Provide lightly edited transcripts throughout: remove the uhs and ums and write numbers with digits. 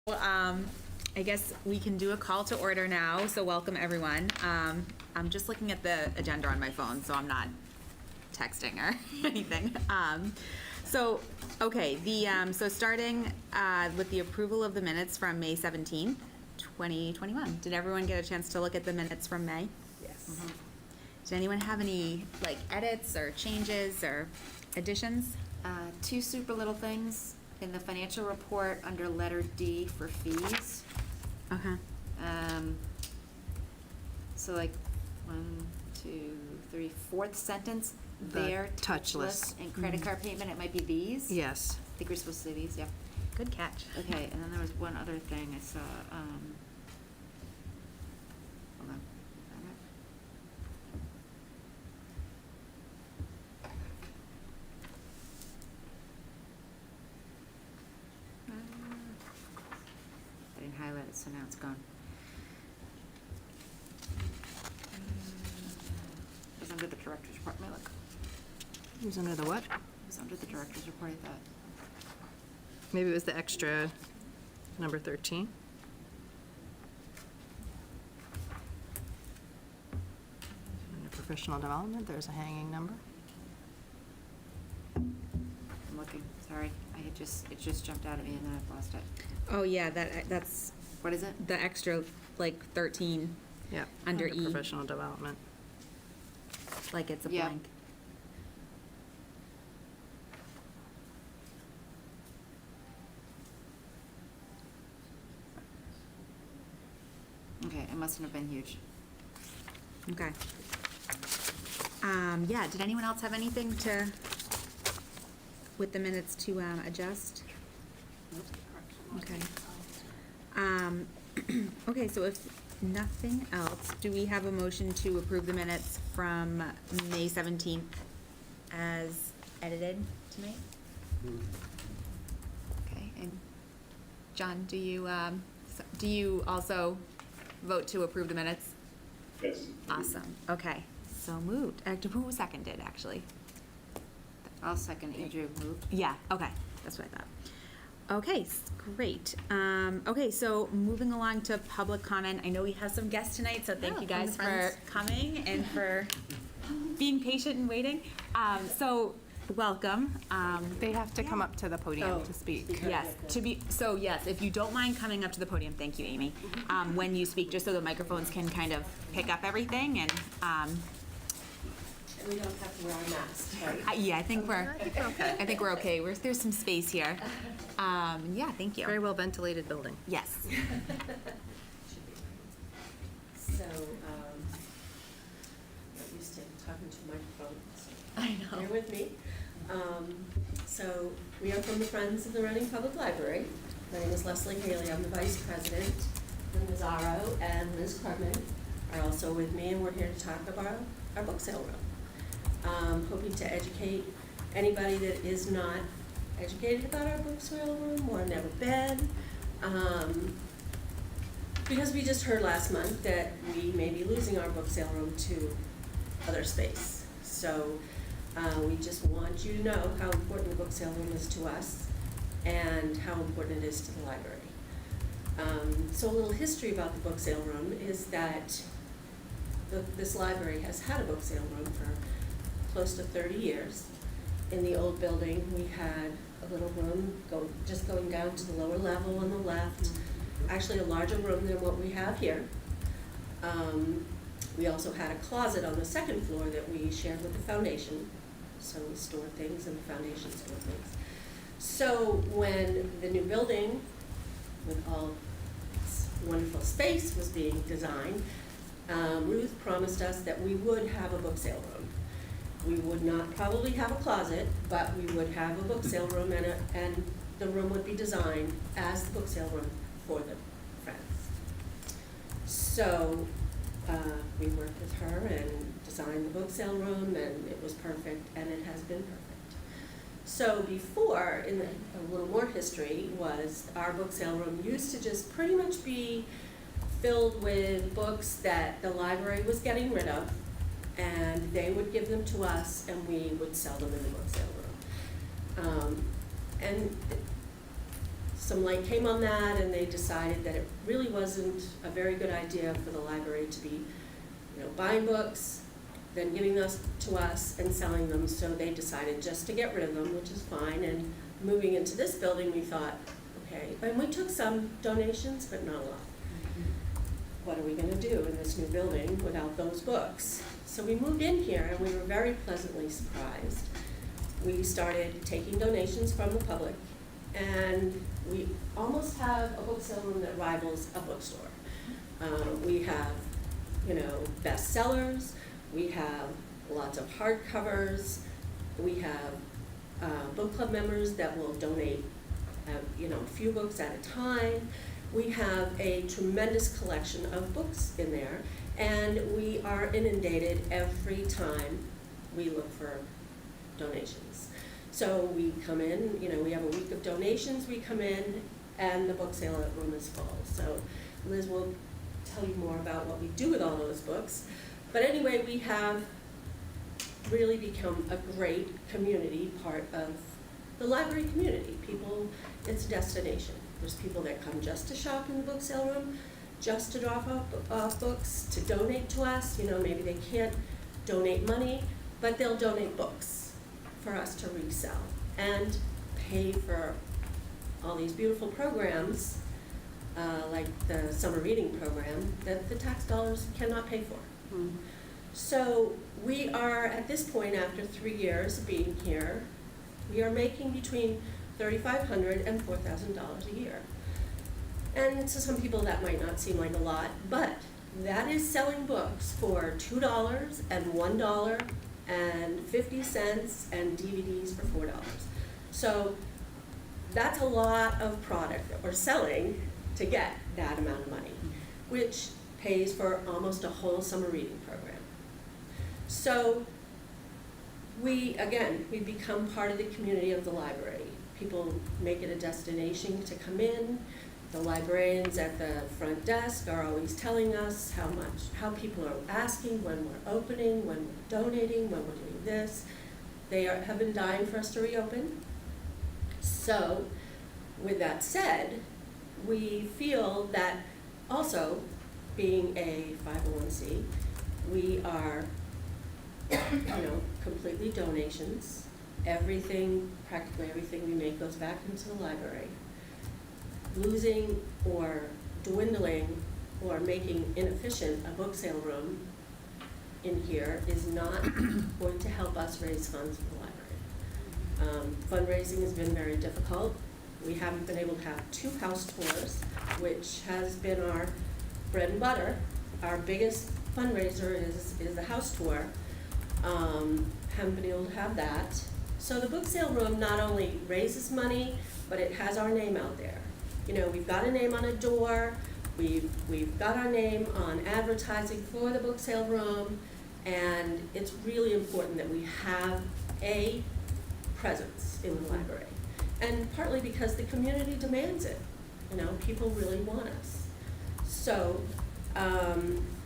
I guess we can do a call to order now, so welcome everyone. I'm just looking at the agenda on my phone, so I'm not texting or anything. So starting with the approval of the minutes from May 17th, 2021. Did everyone get a chance to look at the minutes from May? Yes. Mm-hmm. Did anyone have any edits or changes or additions? Two super little things in the financial report under letter D for fees. Okay. So one, two, three, fourth sentence, there, touchless, and credit card payment, it might be these? Yes. I think we're supposed to say these, yeah. Good catch. Okay, and then there was one other thing I saw, hold on. I didn't highlight it, so now it's gone. It was under the director's report, may I look? It was under the what? It was under the director's report, I thought. Maybe it was the extra number 13. Under professional development, there's a hanging number. I'm looking, sorry, it just jumped out at me and then I've lost it. Oh yeah, that's What is it? the extra 13 Yeah. under E. Professional development. Like it's a Yeah. blank. Okay, it mustn't have been huge. Okay. Yeah, did anyone else have anything with the minutes to adjust? Okay. Okay, so if nothing else, do we have a motion to approve the minutes from May 17th as edited tonight? Okay, and John, do you also vote to approve the minutes? Yes. Awesome, okay, so moved. Who seconded, actually? I'll second Andrew moved. Yeah, okay, that's what I thought. Okay, great. Okay, so moving along to public comment. I know we have some guests tonight, so thank you guys for coming and for being patient and waiting. So, welcome. They have to come up to the podium to speak. Yes, yes, if you don't mind coming up to the podium, thank you, Amy, when you speak, just so the microphones can kind of pick up everything and, And we don't have to wear our masks, right? yeah, I think we're okay. There's some space here. Yeah, thank you. Very well ventilated building. Yes. So, not used to talking to microphones. I know. Bear with me. So, we are from the Friends of the Reading Public Library. My name is Leslie Haley. I'm the Vice President. Lynn Mazzaro and Liz Krugman are also with me, and we're here to talk about our book sale room. Hoping to educate anybody that is not educated about our book sale room or never been. Because we just heard last month that we may be losing our book sale room to other space. So we just want you to know how important the book sale room is to us and how important it is to the library. So a little history about the book sale room is that this library has had a book sale room for close to 30 years. In the old building, we had a little room just going down to the lower level on the left, actually a larger room than what we have here. We also had a closet on the second floor that we shared with the foundation, so we store things and the foundation store things. So when the new building with all its wonderful space was being designed, Ruth promised us that we would have a book sale room. We would not probably have a closet, but we would have a book sale room, and the room would be designed as the book sale room for the Friends. So we worked with her and designed the book sale room, and it was perfect, and it has been perfect. So before, a little more history, was our book sale room used to just pretty much be filled with books that the library was getting rid of, and they would give them to us, and we would sell them in the book sale room. And some light came on that, and they decided that it really wasn't a very good idea for the library to be, buying books, then giving us to us and selling them. So they decided just to get rid of them, which is fine. And moving into this building, we thought, okay, and we took some donations, but not a lot. What are we going to do in this new building without those books? So we moved in here, and we were very pleasantly surprised. We started taking donations from the public, and we almost have a book sale room that rivals a bookstore. We have, bestsellers. We have lots of hardcovers. We have book club members that will donate, a few books at a time. We have a tremendous collection of books in there, and we are inundated every time we look for donations. So we come in, we have a week of donations, we come in, and the book sale room is full. So Liz will tell you more about what we do with all those books. But anyway, we have really become a great community part of the library community. People, it's a destination. There's people that come just to shop in the book sale room, just to drop off books, to donate to us. Maybe they can't donate money, but they'll donate books for us to resell and pay for all these beautiful programs, like the summer reading program, that the tax dollars cannot pay for. Mm-hmm. So we are, at this point, after 3 years of being here, we are making between $3,500 and $4,000 a year. And to some people that might not seem like a lot, but that is selling books for $2 and $1 and 50 cents and DVDs for $4. So that's a lot of product that we're selling to get that amount of money, which pays for almost a whole summer reading program. So we become part of the community of the library. People make it a destination to come in. The librarians at the front desk are always telling us how people are asking when we're opening, when we're donating, when we're doing this. They have been dying for us to reopen. So with that said, we feel that also being a 501c, we are completely donations. Practically everything we make goes back into the library. Losing or dwindling or making inefficient a book sale room in here is not going to help us raise funds for the library. Fundraising has been very difficult. We haven't been able to have 2 house tours, which has been our bread and butter. Our biggest fundraiser is the house tour. Haven't been able to have that. So the book sale room not only raises money, but it has our name out there. We've got a name on a door, we've got our name on advertising for the book sale room, and it's really important that we have a presence in the library. And partly because the community demands it. People really want us. So,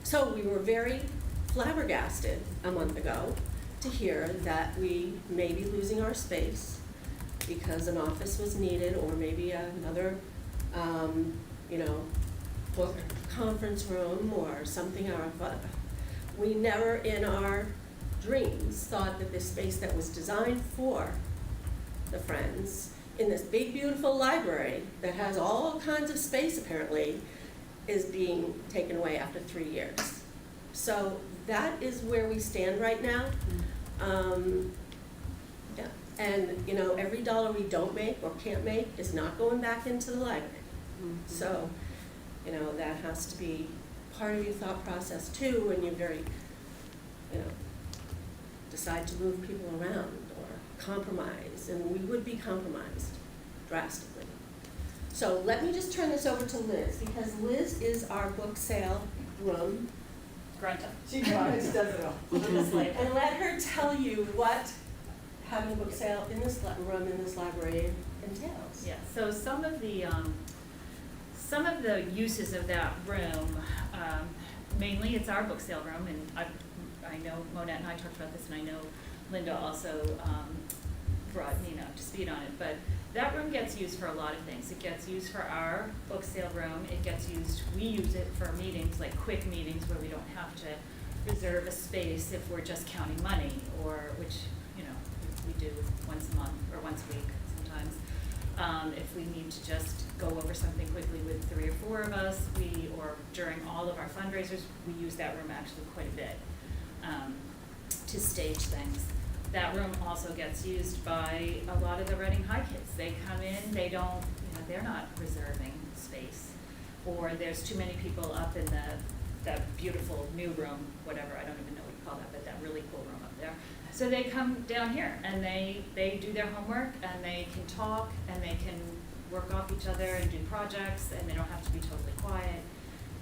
so we were very flabbergasted a month ago to hear that we may be losing our space because an office was needed, or maybe another book conference room or something. We never in our dreams thought that this space that was designed for the Friends in this big, beautiful library that has all kinds of space apparently is being taken away after 3 years. So that is where we stand right now. Yeah. And every dollar we don't make or can't make is not going back into the library. Mm-hmm. So, that has to be part of your thought process too when you decide to move people around or compromise, and we would be compromised drastically. So let me just turn this over to Liz, because Liz is our book sale room. Grunter. She does it all. And let her tell you what having a book sale in this room in this library entails. Yeah. So some of the uses of that room, mainly it's our book sale room, and I know Monette and I talked about this, and I know Linda also brought Nina up to speed on it, but that room gets used for a lot of things. It gets used for our book sale room. It gets used, we use it for meetings, like quick meetings where we don't have to reserve a space if we're just counting money, or which, you know, we do once a month or once a week sometimes. If we need to just go over something quickly with 3 or 4 of us, or during all of our fundraisers, we use that room actually quite a bit to stage things. That room also gets used by a lot of the Reading High kids. They come in, they don't, you know, they're not reserving space, or there's too many people up in the beautiful new room, whatever, I don't even know what you call that, but that really cool room up there. So they come down here and they do their homework and they can talk and they can work off each other and do projects, and they don't have to be totally quiet.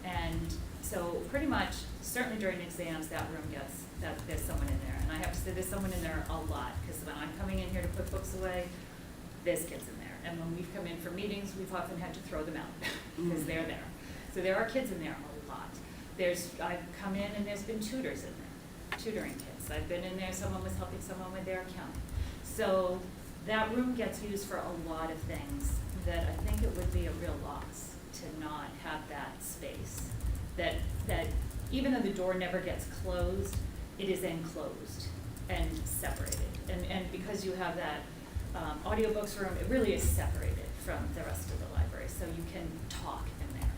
And so pretty much, certainly during exams, that room gets, there's someone in there. And I have to say there's someone in there a lot, because when I'm coming in here to put books away, there's kids in there. And when we've come in for meetings, we've often had to throw them out because they're there. So there are kids in there a lot. I've come in and there's been tutors in there, tutoring kids. I've been in there, someone was helping someone with their accounting. So that room gets used for a lot of things that I think it would be a real loss to not have that space. That even though the door never gets closed, it is enclosed and separated. And because you have that audiobooks room, it really is separated from the rest of the library, so you can talk in there.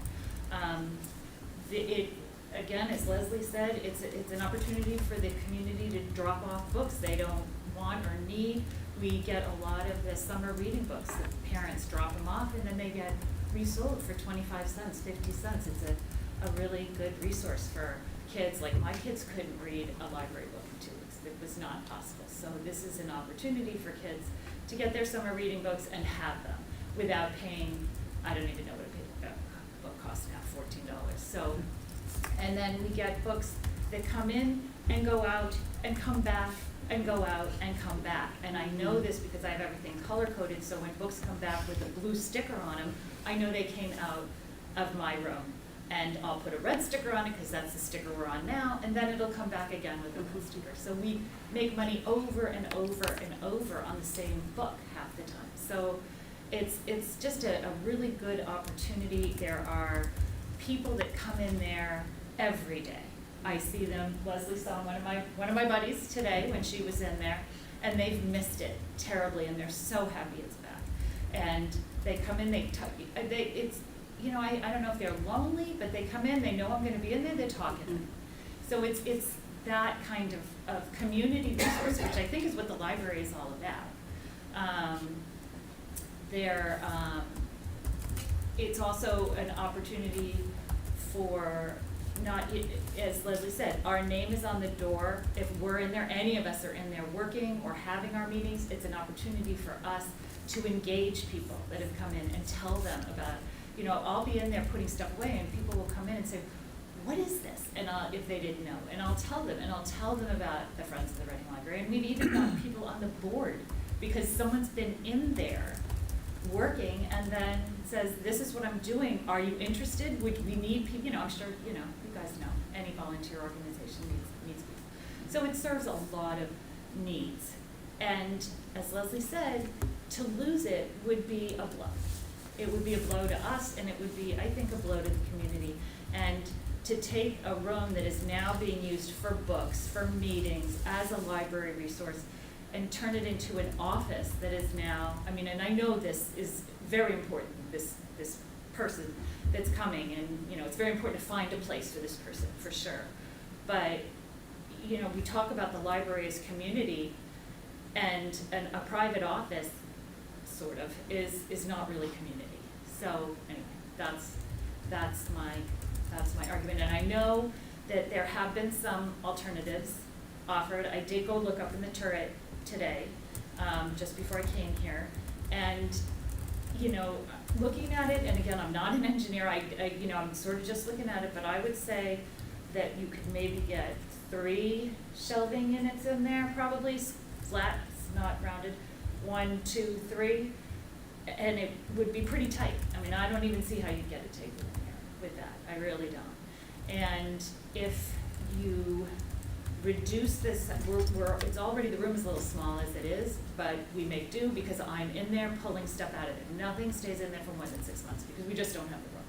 Again, as Leslie said, it's an opportunity for the community to drop off books they don't want or need. We get a lot of the summer reading books that parents drop them off, and then they get resold for 25 cents, 50 cents. It's a really good resource for kids. Like, my kids couldn't read a library book in 2 weeks. It was not possible. So this is an opportunity for kids to get their summer reading books and have them without paying, I don't even know what a book costs now, $14. So, and then we get books that come in and go out and come back and go out and come back. And I know this because I have everything color-coded, so when books come back with a blue sticker on them, I know they came out of my room. And I'll put a red sticker on it because that's the sticker we're on now, and then it'll come back again with a blue sticker. So we make money over and over and over on the same book half the time. So it's just a really good opportunity. There are people that come in there every day. I see them. Leslie saw one of my buddies today when she was in there, and they've missed it terribly, and they're so happy it's back. And they come in, it's, you know, I don't know if they're lonely, but they come in, they know I'm going to be in there, they're talking. So it's that kind of community resource, which I think is what the library is all about. It's also an opportunity for not, as Leslie said, our name is on the door. If we're in there, any of us are in there working or having our meetings, it's an opportunity for us to engage people that have come in and tell them about, you know, I'll be in there putting stuff away and people will come in and say, what is this? And if they didn't know, and I'll tell them about the Friends of the Reading Library. And we've even got people on the board because someone's been in there working and then says, this is what I'm doing. Are you interested? We need people, you know, I'm sure, you know, you guys know, any volunteer organization needs people. So it serves a lot of needs. And as Leslie said, to lose it would be a blow. It would be a blow to us, and it would be, I think, a blow to the community. And to take a room that is now being used for books, for meetings, as a library resource, and turn it into an office that is now, I mean, and I know this is very important, this person that's coming, and, you know, it's very important to find a place for this person, for sure. But, you know, we talk about the library as community, and a private office, sort of, is not really community. So anyway, that's my argument. And I know that there have been some alternatives offered. I did go look up in the turret today, just before I came here, and you know, looking at it, and again, I'm not an engineer. You know, I'm sort of just looking at it, but I would say that you could maybe get 3 shelving units in there, probably flat, not rounded, 1, 2, 3. And it would be pretty tight. I mean, I don't even see how you'd get a table in here with that. I really don't. And if you reduce this, it's already, the room is a little small as it is, but we make do because I'm in there pulling stuff out of it. Nothing stays in there for more than 6 months because we just don't have the room.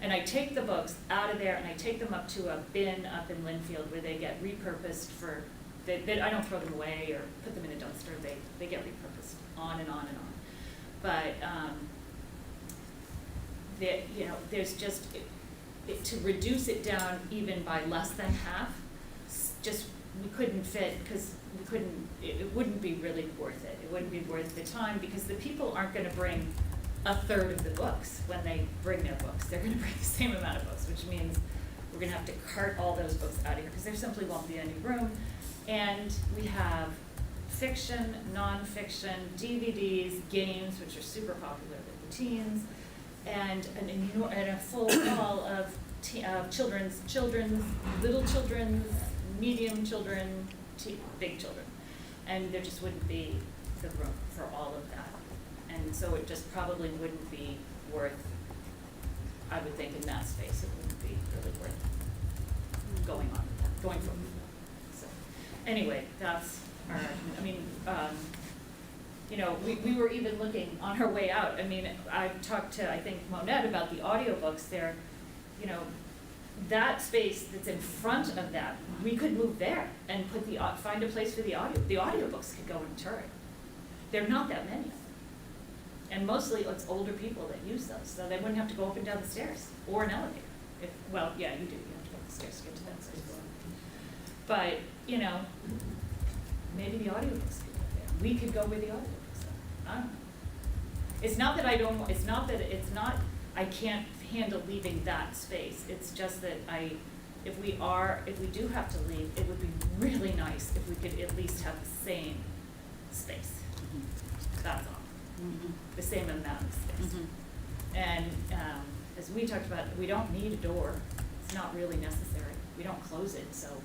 And I take the books out of there and I take them up to a bin up in Linfield where they get repurposed for, I don't throw them away or put them in a dumpster, they get repurposed on and on and on. But, there's just, to reduce it down even by less than half, we couldn't fit, because we couldn't, it wouldn't be really worth it. It wouldn't be worth the time, because the people aren't gonna bring a third of the books when they bring their books. They're gonna bring the same amount of books, which means we're gonna have to cart all those books out of here, because there simply won't be any room. And we have fiction, nonfiction, DVDs, games, which are super popular with the teens, and a full wall of children's, little children's, medium children, big children. And there just wouldn't be the room for all of that. And so it just probably wouldn't be worth, I would think in that space, it wouldn't be really worth going forward. So, anyway, that's our, we were even looking on our way out. I talked to, I think, Monette about the audiobooks there. That space that's in front of that, we could move there and find a place for the audio. The audiobooks could go in a turret. There are not that many of them. And mostly it's older people that use those, so they wouldn't have to go up and down the stairs or an elevator. You do, you have to go up the stairs to get to that side floor. But, maybe the audiobooks could go there. We could go where the audiobooks are. I don't know. It's not that I can't handle leaving that space. It's just that if we do have to leave, it would be really nice if we could at least have the same space. That's all. The same amount of space. And as we talked about, we don't need a door. It's not really necessary. We don't close it, so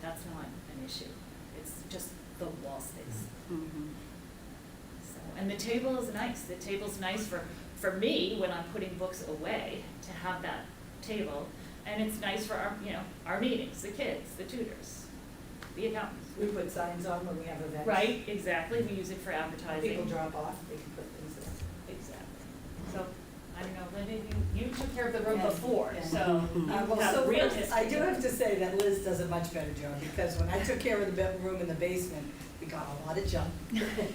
that's not an issue. It's just the wall space. So, and the table is nice. The table's nice for me when I'm putting books away to have that table, and it's nice for our meetings, the kids, the tutors, the accountants. We put signs on when we have events. Right, exactly. We use it for advertising. People drop off, they can put things there. Exactly. So, I don't know, Linda, you took care of the room Yeah, before, yeah. so you have real history. I do have to say that Liz does a much better job, because when I took care of the room in the basement, we got a lot of junk,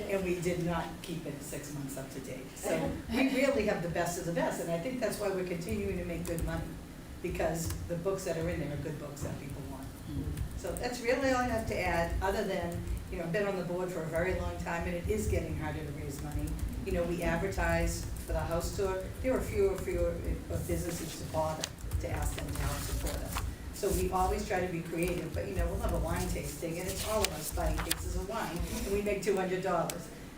and we did not keep it 6 months up to date. So we really have the best of the best, and I think that's why we're continuing to make good money, because the books that are in there are good books that people want. So that's really all I have to add, other than, I've been on the board for a very long time, and it is getting harder to raise money. We advertise for the house tour. There are fewer of businesses to bother to ask them to help support us. So we always try to be creative, but we'll have a wine tasting, and it's all of us buying cases of wine, and we make $200.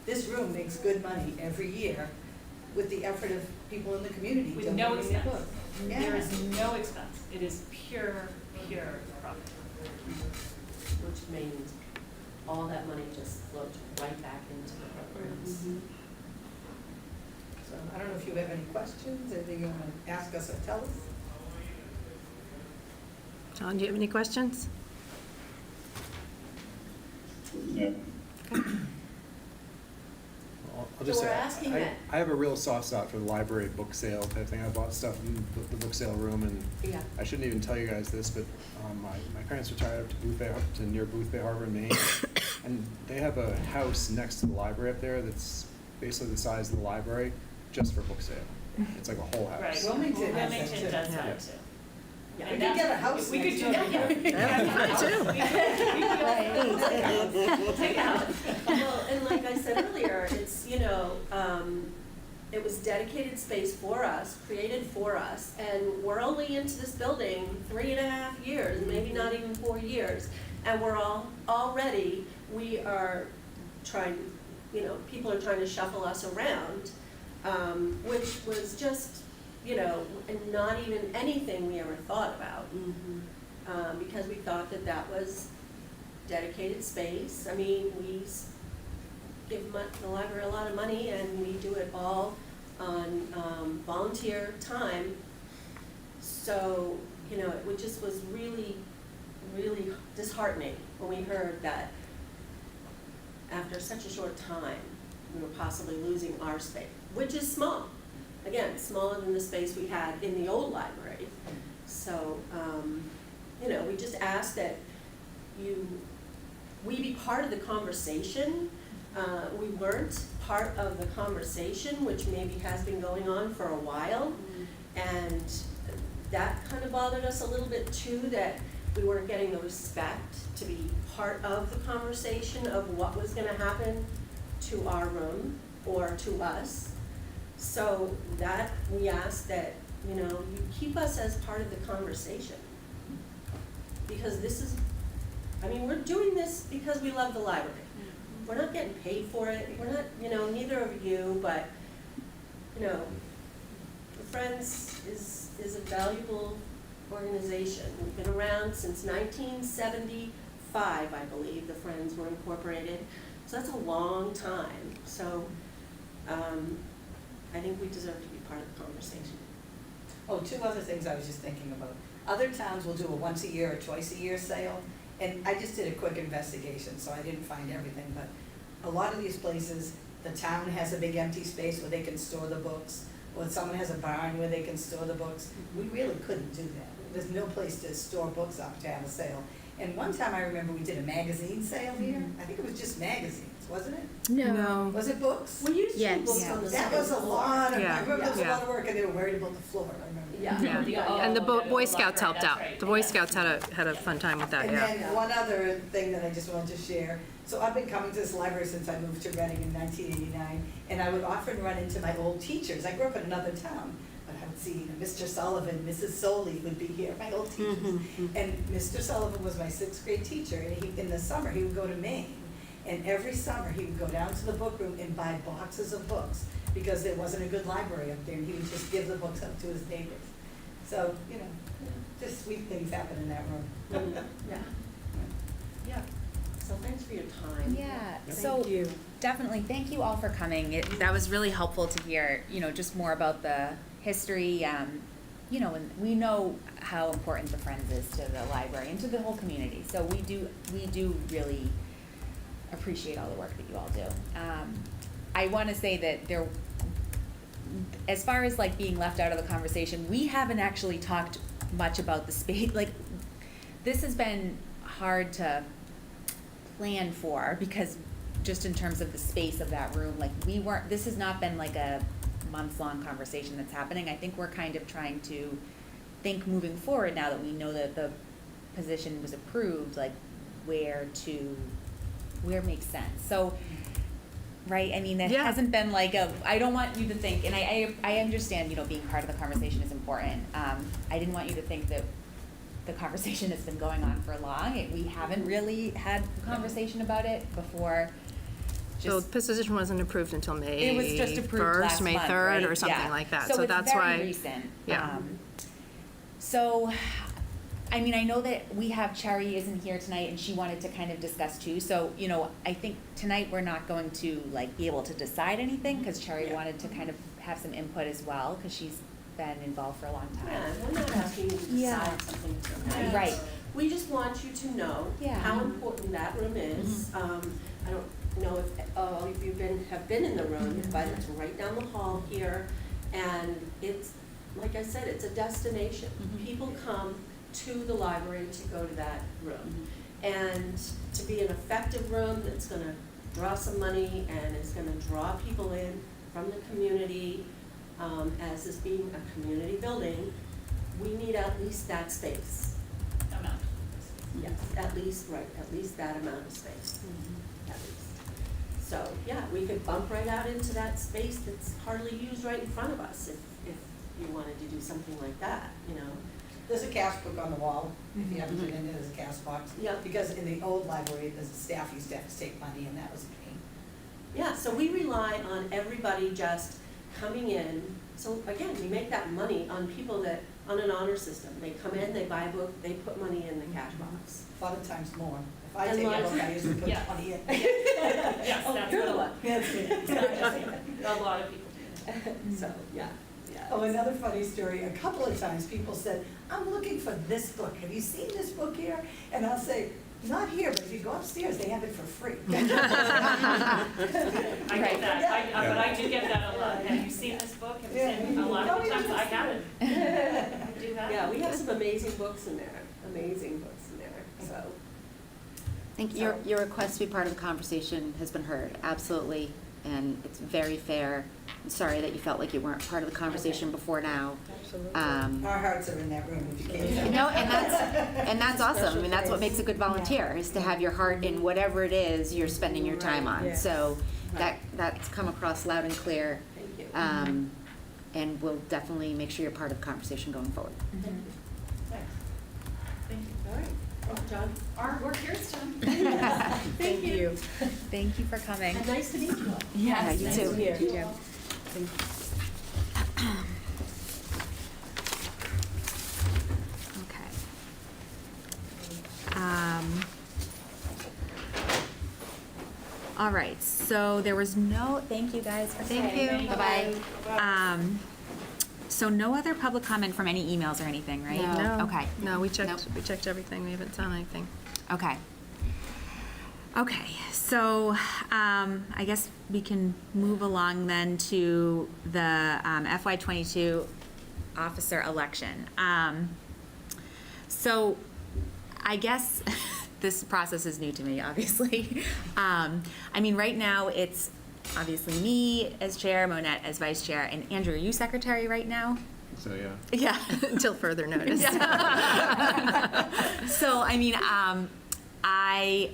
This room makes good money every year with the effort of people in the community. With no donating their expense. books. There is no expense. It is pure profit. Which means all that money just flows right back into the programs. So I don't know if you have any questions, anything you want to ask us or tell us? John, do you have any questions? No. I'll just So we're say, asking that. I have a real soft spot for the library book sale type thing. I bought stuff in the book sale room, and Yeah. I shouldn't even tell you guys this, but my parents retired up to near Booth Bay Harbor in Maine, and they have a house next to the library up there that's basically the size of the library, just for book sale. It's like a whole house. Right. Wilmington has that Wilmington too. does Yeah. that too. Yeah, And we could that's- get a house We could next do door. that, yeah. We'll take it out. Well, and like I said earlier, it's, it was dedicated space for us, created for us, and we're only into this building 3.5 years, maybe not even 4 years. And we are trying, people are trying to shuffle us around, which was just, and not even anything we ever thought about. Because we thought that was dedicated space. We give the library a lot of money, and we do it all on volunteer time. So, it just was really really disheartening when we heard that after such a short time, we were possibly losing our space, which is small. Again, smaller than the space we had in the old library. So, you know, we just ask that we be part of the conversation. We weren't part of the conversation, which maybe has been going on for a while. And that kind of bothered us a little bit too, that we weren't getting the respect to be part of the conversation of what was gonna happen to our room or to us. So that we ask that, you know, you keep us as part of the conversation. Because this is, I mean, we're doing this because we love the library. We're not getting paid for it, we're not, you know, neither of you, but, you know, the Friends is a valuable organization. We've been around since 1975, I believe, the Friends were incorporated. So that's a long time. So I think we deserve to be part of the conversation. Oh, two other things I was just thinking about. Other towns will do a once a year or twice a year sale, and I just did a quick investigation, so I didn't find everything, but a lot of these places, the town has a big empty space where they can store the books, or someone has a barn where they can store the books. We really couldn't do that. There's no place to store books up to have a sale. And one time I remember we did a magazine sale here. I think it was just magazines, wasn't it? No. Was it books? We used to Yes. do books Yeah. on the That second was a floor. lot of, Yeah. I remember there was a Yeah. lot of work and they were worried about the floor, I remember. Yeah. Yeah. And the Boy Scouts helped out. The Boy Scouts had a fun time with that, And yeah. then one other thing that I just wanted to share. So I've been coming to this library since I moved to Reading in 1989, and I would often run into my old teachers. I grew up in another town, but I would see Mr. Sullivan, Mrs. Soley would be here, my old teachers. And Mr. Sullivan was my sixth grade teacher, and in the summer, he would go to Maine. And every summer, he would go down to the book room and buy boxes of books, because there wasn't a good library up there, and he would just give the books up to his neighbors. So, you know, just sweet things happen in that room. Yeah. Yeah. So thanks for your time. Yeah, Yep. so Thank you. definitely, thank you all for coming. That was really helpful to hear, you know, just more about the history. You know, and we know how important the Friends is to the library and to the whole community. So we do really appreciate all the work that you all do. I want to say that as far as like being left out of the conversation, we haven't actually talked much about the space. Like, this has been hard to plan for, because just in terms of the space of that room, like this has not been like a months-long conversation that's happening. I think we're kind of trying to think moving forward now that we know that the position was approved, like where makes sense. So, right, I mean, it Yeah. hasn't been like I don't want you to think, and I understand, you know, being part of the conversation is important. I didn't want you to think that the conversation has been going on for long. We haven't really had a conversation about it before. So the position wasn't approved until May It was just approved last 1st, May month, 3rd, right? or something Yeah. like that. So So it's that's very why. recent. Yeah. So, I mean, I know that we have Cherry isn't here tonight, and she wanted to kind of discuss too. So, you know, I think tonight we're not going to like be able to decide anything, because Cherry Yeah. wanted to kind of have some input as well, because she's been involved for a long time. Yeah, we're not asking you to Yeah. decide something tonight. Right. We just want you to know Yeah. how important that room is. I don't know if all of you have been in the room, but it's right down the hall here. And it's, like I said, it's a destination. People come to the library to go to that room. And to be an effective room that's gonna draw some money and it's gonna draw people in from the community, as this being a community building, we need at least that space. Amount. Yes, at least that amount of space, at least. So, yeah, we could bump right out into that space that's hardly used right in front of us if you wanted to do something like that, you know? There's a cash book on the wall, if you haven't been in there, there's a cash box. Yeah. Because in the old library, the staff used to have to take money, and that was a pain. Yeah, so we rely on everybody just coming in. So again, we make that money on people that, on an honor system. They come in, they buy a book, they put money in the cash box. A lot of times more. If I And take a lots- book, I usually put Yeah. money in. Yes, Oh, that's you're the what- one. That's me. A lot of people do that. So, yeah, Oh, another funny story, a couple of times people said, I'm looking for this book, have you seen this book here? And I'll say, not here, but if you go upstairs, they have it for free. I get that, but I do get that a lot. Have you seen this book? Have you seen, a lot of the times I haven't. I do have. Yeah, we have some amazing books in there, so. I think your request to be part of the conversation has been heard, absolutely, and it's very fair. I'm sorry that you felt like you weren't part of the conversation before now. Our hearts are in that room, if you can't tell. No, and that's awesome. I mean, that's what makes a good volunteer, is to have your heart in whatever it is you're spending your time on. Yeah. So that's come across loud and clear. Thank you. And we'll definitely make sure you're part of the conversation going forward. Thank you. All right, well, John. Our work here is done. Thank you. Thank you for coming. And nice to meet you all. Yeah, you Nice too. to meet you. Okay. All right, so there was no, thank you guys for Thank staying. you. Bye-bye. So no other public comment from any emails or anything, right? No. Okay. No, we Nope. checked everything, we haven't done anything. Okay. Okay, so I guess we can move along then to the FY '22 officer election. So I guess this process is new to me, obviously. I mean, right now it's obviously me as chair, Monette as vice chair, and Andrew, are you secretary right now? So, yeah. Yeah. Until further notice. So, I mean, I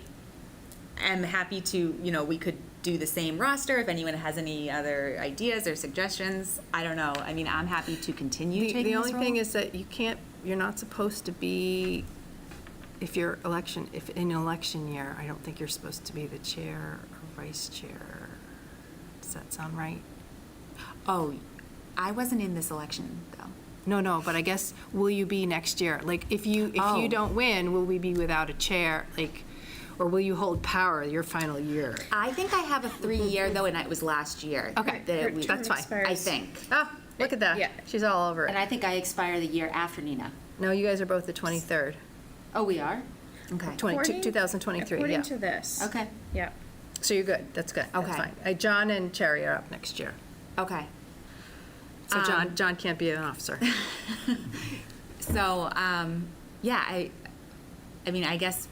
am happy to, we could do the same roster if anyone has any other ideas or suggestions. I don't know. I mean, I'm happy to continue taking The this only role. thing is that you're not supposed to be, if in an election year, I don't think you're supposed to be the chair or vice chair. Does that sound right? Oh, I wasn't in this election, though. No, but I guess, will you be next year? Like, if you Oh. don't win, will we be without a chair? Like, or will you hold power your final year? I think I have a 3-year, though, and it was last year. Okay, that's fine. I think. Oh, look at that. Yeah. She's all over And it. I think I expire the year after Nina. No, you guys are both the 23rd. Oh, we are? Okay. 2023, According yeah. to this. Okay. Yeah. So you're good, that's good, that's Okay. fine. John and Cherry are up next year. Okay. So John can't be an officer. So, yeah, I mean, I guess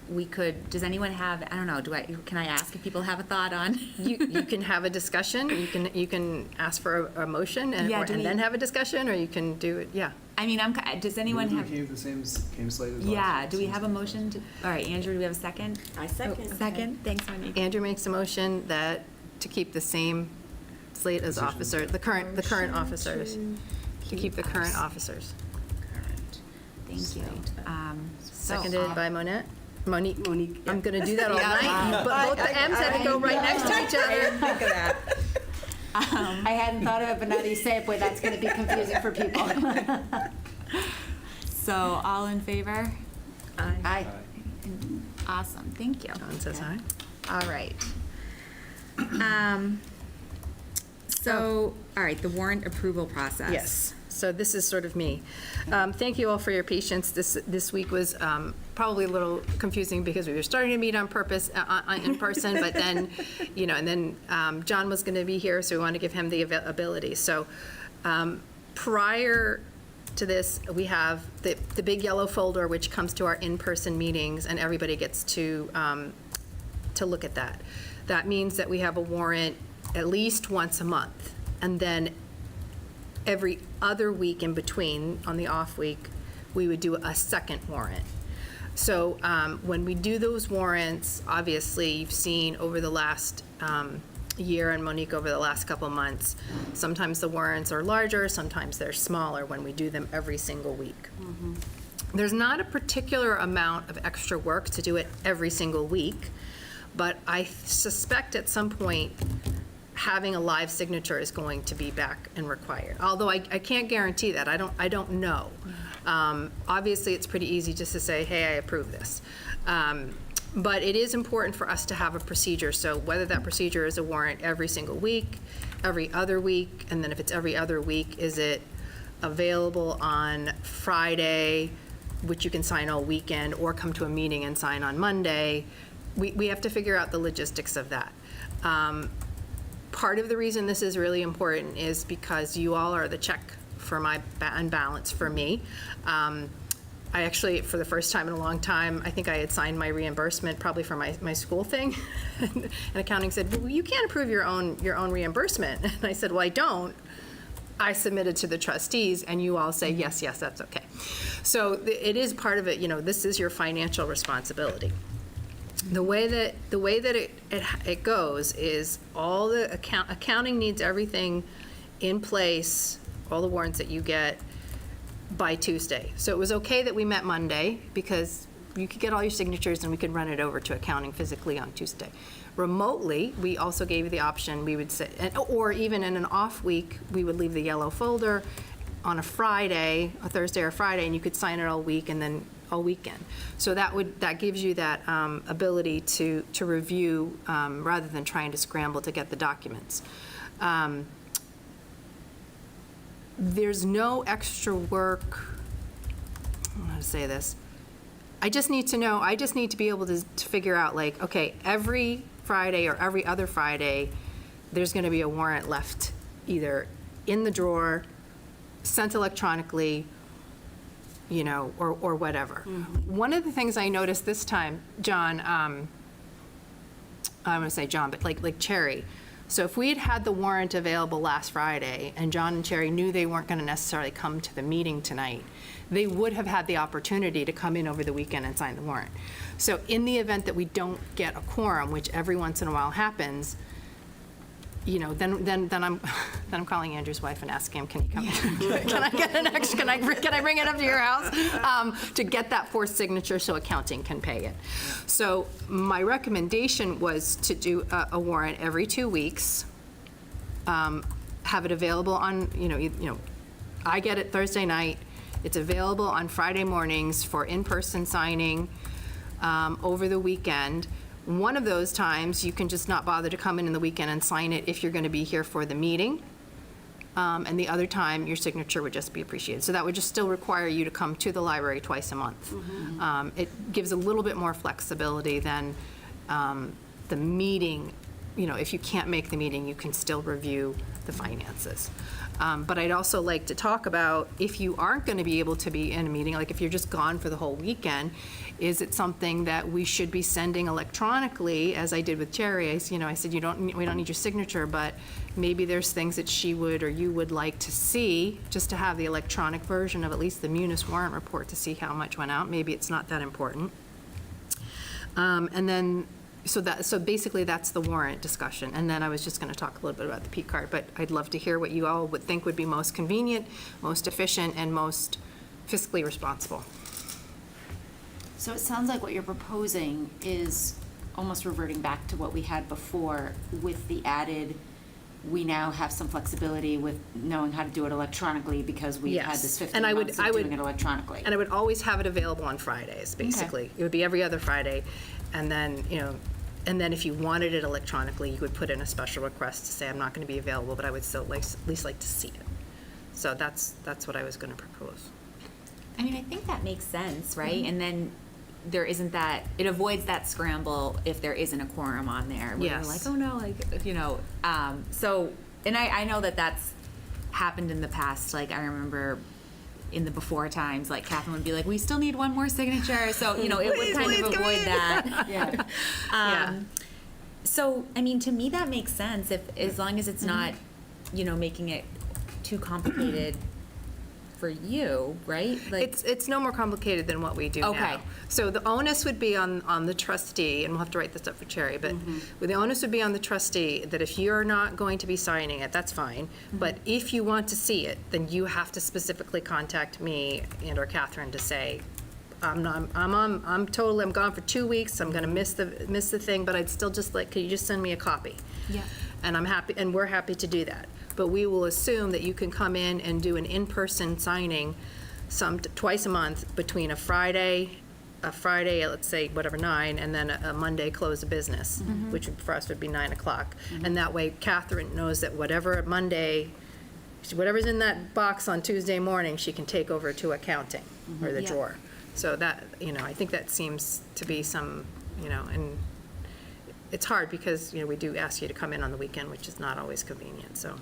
we could, does anyone have, I don't know, can I ask if people have a thought on? You can have a discussion, you can ask for a motion and Yeah, do we- then have a discussion, or you can do it, yeah. I mean, does anyone We have? came to the same slate as last Yeah, year. do we have a motion to, all right, Andrew, do we have a second? I second. Second, thanks, Monique. Andrew makes a motion to keep the same slate as officer, the current officers, to keep the current officers. Thank you. Seconded by Monique. Monique. I'm gonna do that all night, but both the M's had to go right next to each other. Think of that. I hadn't thought of it, but now that you say it, boy, that's going to be confusing for people. So, all in favor? Aye. Aye. Awesome, thank you. John says aye. All right. So, all right, the warrant approval process. Yes, so this is sort of me. Thank you all for your patience. This week was probably a little confusing because we were starting to meet on purpose, in person, but then, and then John was going to be here, so we wanted to give him the ability. So prior to this, we have the big yellow folder, which comes to our in-person meetings, and everybody gets to look at that. That means that we have a warrant at least once a month, and then every other week in between, on the off week, we would do a second warrant. So when we do those warrants, obviously, you've seen over the last year, and Monique over the last couple of months, sometimes the warrants are larger, sometimes they're smaller when we do them every single week. There's not a particular amount of extra work to do it every single week, but I suspect at some point, having a live signature is going to be back and required. Although I can't guarantee that. I don't know. Obviously, it's pretty easy just to say, hey, I approve this. But it is important for us to have a procedure. So whether that procedure is a warrant every single week, every other week? And then if it's every other week, is it available on Friday, which you can sign all weekend, or come to a meeting and sign on Monday? We have to figure out the logistics of that. Part of the reason this is really important is because you all are the check for my and balance for me. I actually, for the first time in a long time, I think I had signed my reimbursement probably for my school thing. And accounting said, well, you can't approve your own reimbursement. And I said, well, I don't. I submitted to the trustees, and you all say, yes, that's okay. So it is part of it, this is your financial responsibility. The way that it goes is all the accounting needs everything in place, all the warrants that you get by Tuesday. So it was okay that we met Monday because you could get all your signatures and we could run it over to accounting physically on Tuesday. Remotely, we also gave you the option, we would say, or even in an off week, we would leave the yellow folder on a Friday, a Thursday or Friday, and you could sign it all week and then all weekend. So that gives you that ability to review rather than trying to scramble to get the documents. There's no extra work. I don't know how to say this. I just need to be able to figure out, like, okay, every Friday or every other Friday, there's going to be a warrant left either in the drawer, sent electronically, or whatever. Mm-hmm. One of the things I noticed this time, John, I'm going to say John, but like Cherry. So if we had the warrant available last Friday and John and Cherry knew they weren't going to necessarily come to the meeting tonight, they would have had the opportunity to come in over the weekend and sign the warrant. So in the event that we don't get a quorum, which every once in a while happens, then I'm calling Andrew's wife and asking him, can he come in? Can I get an extra? Can I bring it up to your house to get that fourth signature so accounting can pay it? So my recommendation was to do a warrant every 2 weeks, have it available on I get it Thursday night. It's available on Friday mornings for in-person signing over the weekend. One of those times, you can just not bother to come in the weekend and sign it if you're going to be here for the meeting. And the other time, your signature would just be appreciated. So that would just still require you to come to the library twice a month. Mm-hmm. It gives a little bit more flexibility than the meeting. If you can't make the meeting, you can still review the finances. But I'd also like to talk about, if you aren't going to be able to be in a meeting, like if you're just gone for the whole weekend, is it something that we should be sending electronically, as I did with Cherry? I said, we don't need your signature, but maybe there's things that she would or you would like to see, just to have the electronic version of at least the Munis warrant report to see how much went out. Maybe it's not that important. And then, so basically that's the warrant discussion. And then I was just going to talk a little bit about the P card, but I'd love to hear what you all would think would be most convenient, most efficient, and most fiscally responsible. So it sounds like what you're proposing is almost reverting back to what we had before with the added, we now have some flexibility with knowing how to do it electronically because we had this 15 months of doing it electronically. And I would always have it available on Fridays, basically. Okay. It would be every other Friday. And then, and then if you wanted it electronically, you would put in a special request to say, I'm not going to be available, but I would still at least like to see it. So that's what I was going to propose. I mean, I think that makes sense, right? Mm-hmm. And then there isn't that, it avoids that scramble if there isn't a quorum on there. Where Yes. you're like, oh no, so, and I know that that's happened in the past. Like, I remember in the before times, like, Catherine would be like, we still need one more signature. So, it would kind of avoid that. Yeah. So, I mean, to me, that makes sense as long as it's not, making it too complicated for you, right? Like, it's no more complicated than what we do now. Okay. So the onus would be on the trustee, and we'll have to write this up for Cherry, but the onus would be on the trustee that if you're not going to be signing it, that's fine. But if you want to see it, then you have to specifically contact me and or Catherine to say, I'm gone for 2 weeks. I'm going to miss the thing, but I'd still just like, could you just send me a copy? Yeah. And I'm happy, and we're happy to do that. But we will assume that you can come in and do an in-person signing twice a month between a Friday a Friday, let's say, whatever, 9, and then a Monday close of business, which for us would be 9 o'clock. And that way Catherine knows that whatever Monday, whatever's in that box on Tuesday morning, she can take over to accounting or the Yeah. drawer. So that, I think that seems to be some, and it's hard because, we do ask you to come in on the weekend, which is not always convenient, so.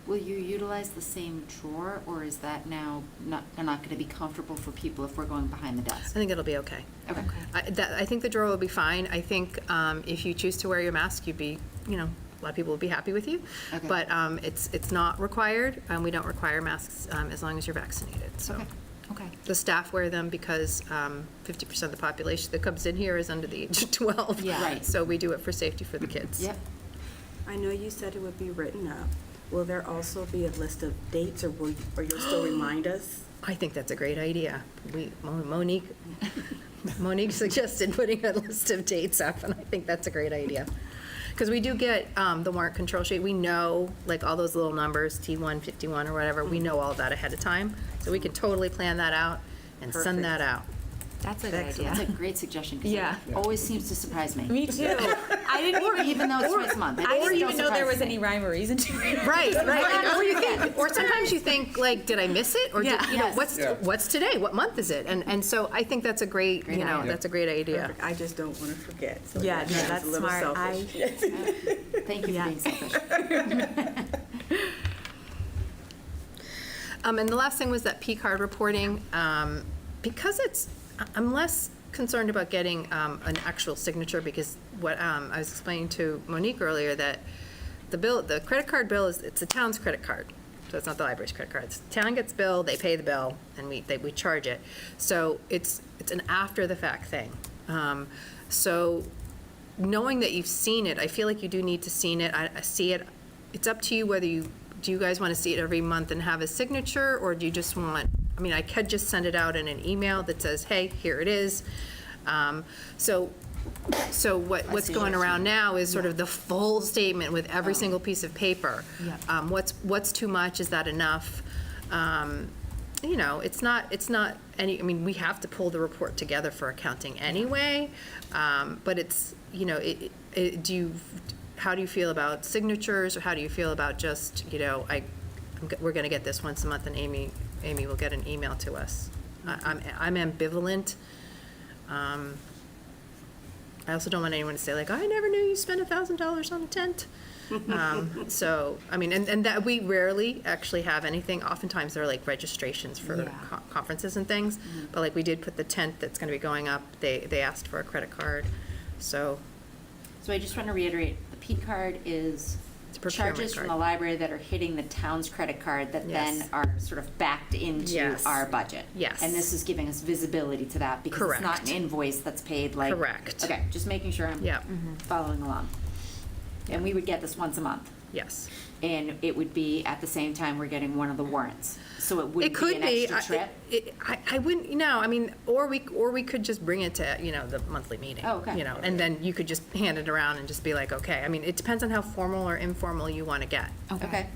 Will you utilize the same drawer, or is that now not going to be comfortable for people if we're going behind the I desk? think it'll be okay. Okay. I think the drawer will be fine. I think if you choose to wear your mask, you'd be, a lot of people will be happy with you. Okay. But it's not required. We don't require masks as long as you're vaccinated, so. Okay. The staff wear them because 50% of the population that comes in here is under the age of 12. Yeah. Right. So we do it for safety for the kids. Yep. I know you said it would be written up. Will there also be a list of dates, or you'll still remind us? I think that's a great idea. Monique suggested putting a list of dates up, and I think that's a great idea. Because we do get the warrant control sheet. We know, like, all those little numbers, T1, 51, or whatever, we know all of that ahead of time. So we can totally plan that out and send that out. That's a good idea. That's a great suggestion, because Yeah. it always seems to surprise me. Me too. I didn't Even though it's twice a month. it I still didn't even know there surprises was me. any rhyme or reason to it. Right. Yeah. Or you think, or sometimes you think, like, did I miss it? Or did, Yeah. Yes. Yeah. what's today? What month is it? And so I think that's a great, Great idea. that's a great idea. Perfect. I just don't want to forget. So Yeah, that no, was that's a little smart. selfish. Thank you for Yeah. being selfish. And the last thing was that P-card reporting. Because I'm less concerned about getting an actual signature, because what I was explaining to Monique earlier, that the credit card bill it's the town's credit card. So it's not the library's credit card. The town gets billed, they pay the bill, and we charge it. So it's an after-the-fact thing. So knowing that you've seen it, I feel like you do need to see it. It's up to you whether do you guys want to see it every month and have a signature, or do you just want, I could just send it out in an email that says, hey, here it is. So what's going around now is sort of the full statement with every single piece of paper. Yeah. What's too much? Is that enough? It's not any, we have to pull the report together for accounting anyway, but it's, how do you feel about signatures, or how do you feel about just, we're gonna get this once a month, and Amy will get an email to us. I'm ambivalent. I also don't want anyone to say, like, I never knew you spent $1,000 on a tent. So, and that we rarely actually have anything. Oftentimes they're like registrations for Yeah. conferences and things. But like we did put the tent that's going to be going up. They asked for a credit card. So I just want to reiterate, the P card is It's a procurement charges from card. the library that are hitting the town's credit card that Yes. then are sort of backed into Yes. our budget. Yes. And this is giving us visibility to that, because it's not Correct. an invoice that's paid like. Correct. Okay, just making sure I'm Yeah. following along. And we would get this once a month, yes. and it would be at the same time we're getting one of the warrants. So it wouldn't It could be be. an extra trip. I wouldn't, or we could just bring it to, the monthly meeting. Oh, okay. And then you could just hand it around and just be like, okay. It depends on how formal or informal you want to get. Okay.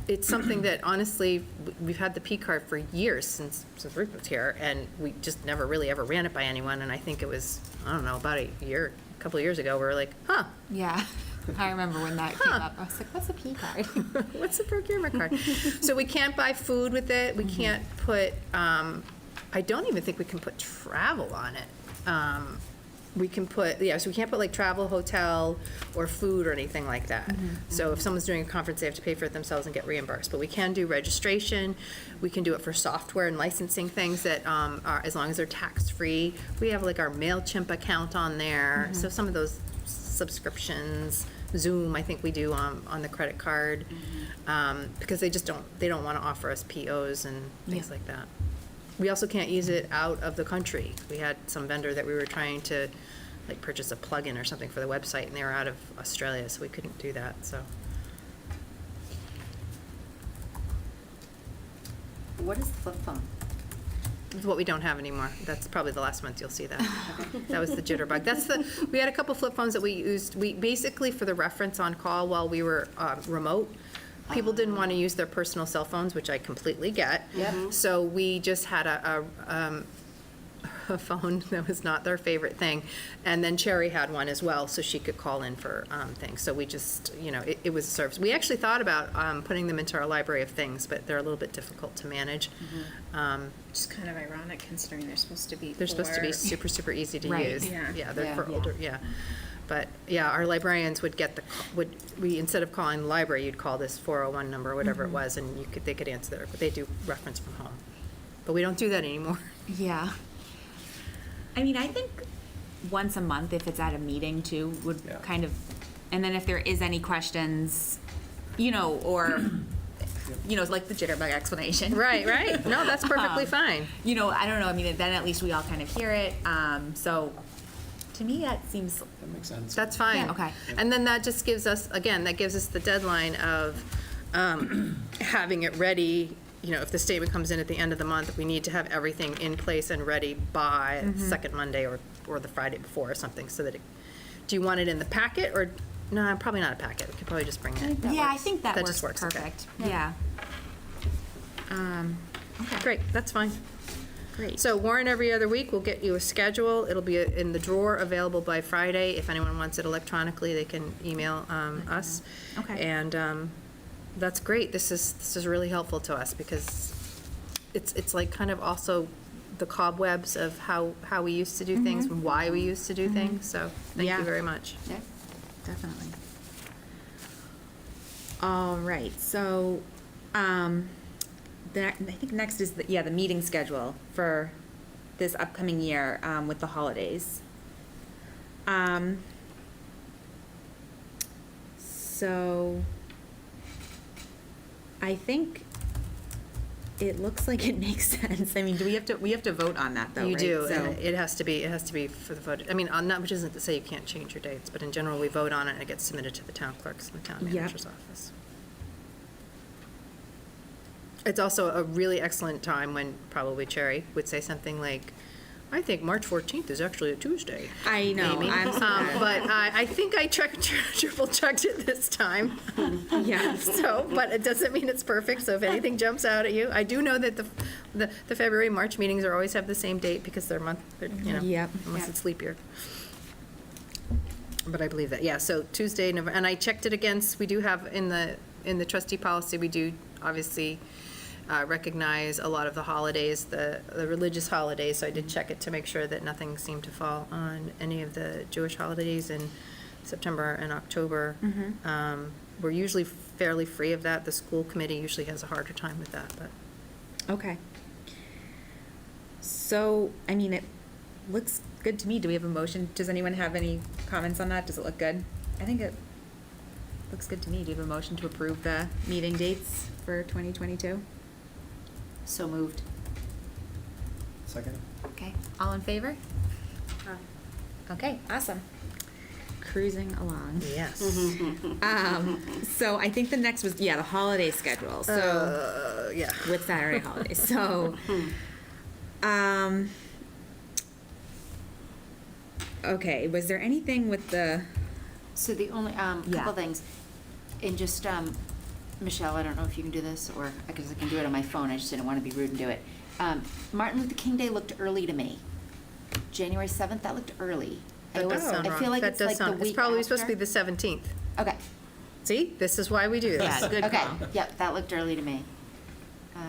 It's something that honestly, we've had the P card for years since Ruth was here, and we just never really ever ran it by anyone. And I think it was, about a couple of years ago, we were like, huh, Yeah. I remember when that came up. I was like, what's a P card? what's the procurement card? So we can't buy food with it. We can't put, I don't even think we can put travel on it. We can put, so we can't put like travel, hotel, or food or anything like that. So if someone's doing a conference, they have to pay for it themselves and get reimbursed. But we can do registration. We can do it for software and licensing things that are, as long as they're tax-free. We have like our MailChimp account on there. So some of those subscriptions, Zoom, I think we do on the credit card, because they don't want to offer us POs and things like that. We also can't use it out of the country. We had some vendor that we were trying to like purchase a plug-in or something for the website, and they were out of Australia, so we couldn't do that, so. What is the flip phone? It's what we don't have anymore. That's probably the last month you'll see that. That was the jitterbug. We had a couple flip phones that we used, basically for the reference on call while we were remote. people didn't want to use their personal cell phones, which I completely get. Yep. So we just had a phone that was not their favorite thing. And then Cherry had one as well, so she could call in for things. So we just, it was a service. We actually thought about putting them into our library of things, but they're a little bit difficult to manage. Which is kind of ironic considering they're supposed to be They're supposed to be super, super easy to Right. use. Yeah. They're for Yeah. older, yeah. But, yeah, our librarians would get instead of calling the library, you'd call this 401 number, or whatever it was, and they could answer there, but they do reference from home. But we don't do that anymore. Yeah. I mean, I think once a month, if it's at a meeting too, would Yeah. kind of, and then if there is any questions, or, like the jitterbug explanation. Right. No, that's perfectly fine. I don't know, I mean, then at least we all kind of hear it, so to me, that seems, That makes sense. That's fine. Yeah, okay. And then that just gives us, again, that gives us the deadline of having it ready. If the statement comes in at the end of the month, we need to have everything in place and ready by the second Monday or the Friday before or something, so that do you want it in the packet or, no, probably not a packet. We could probably just bring it. yeah, I think that just works okay. perfect, yeah. Great, that's fine. Great. So warrant every other week, we'll get you a schedule. It'll be in the drawer, available by Friday. If anyone wants it electronically, they can email us. Okay. And that's great. This is really helpful to us because it's like kind of also the cobwebs of how we used to do things, and why we used to do things. So thank Yeah. you very much. Yeah. Definitely. All right, so, I think next is the meeting schedule for this upcoming year, with the holidays. So, I think it looks like it makes sense. I mean, we have to vote on that though, You right? do, So- and it has to be for the vote. I mean, on that, which isn't to say you can't change your dates, but in general, we vote on it and it gets submitted to the town clerk's and the town Yep. manager's office. It's also a really excellent time when probably Cherry would say something like, I think March 14th is actually a Tuesday. I know, Amy. I'm sorry. But I think I triple checked it this time. Yeah. So, but it doesn't mean it's perfect, so if anything jumps out at you, I do know that the February, March meetings always have the same date because they're Yep. unless Yep. it's leap year. But I believe that, yeah, so Tuesday, November, and I checked it against, we do have in the trustee policy, we do obviously recognize a lot of the holidays, the religious holidays, so I did check it to make sure that nothing seemed to fall on any of the Jewish holidays in September and October. We're usually fairly free of that. The school committee usually has a harder time with that, but. Okay. So, I mean, it looks good to me. Do we have a motion? Does anyone have any comments on that? Does it look good? I think it looks good to me. Do you have a motion to approve the meeting dates for 2022? So moved. Second? Okay, all in favor? Okay, awesome. Cruising along. Yes. So I think the next was, the holiday schedule, so. Yeah. With Saturday holidays, so, okay, was there anything with the, So the only, Yeah. couple things, and just, Michelle, I don't know if you can do this, or I guess I can do it on my phone, I just didn't want to be rude and do it. Martin Luther King Day looked early to me. January 7th, that looked early. That does sound I wrong. feel like That it's does like the sound- week It's probably supposed to be after. the 17th. Okay, See, this is why we do this. yeah, good okay, call. yep, that looked early to me.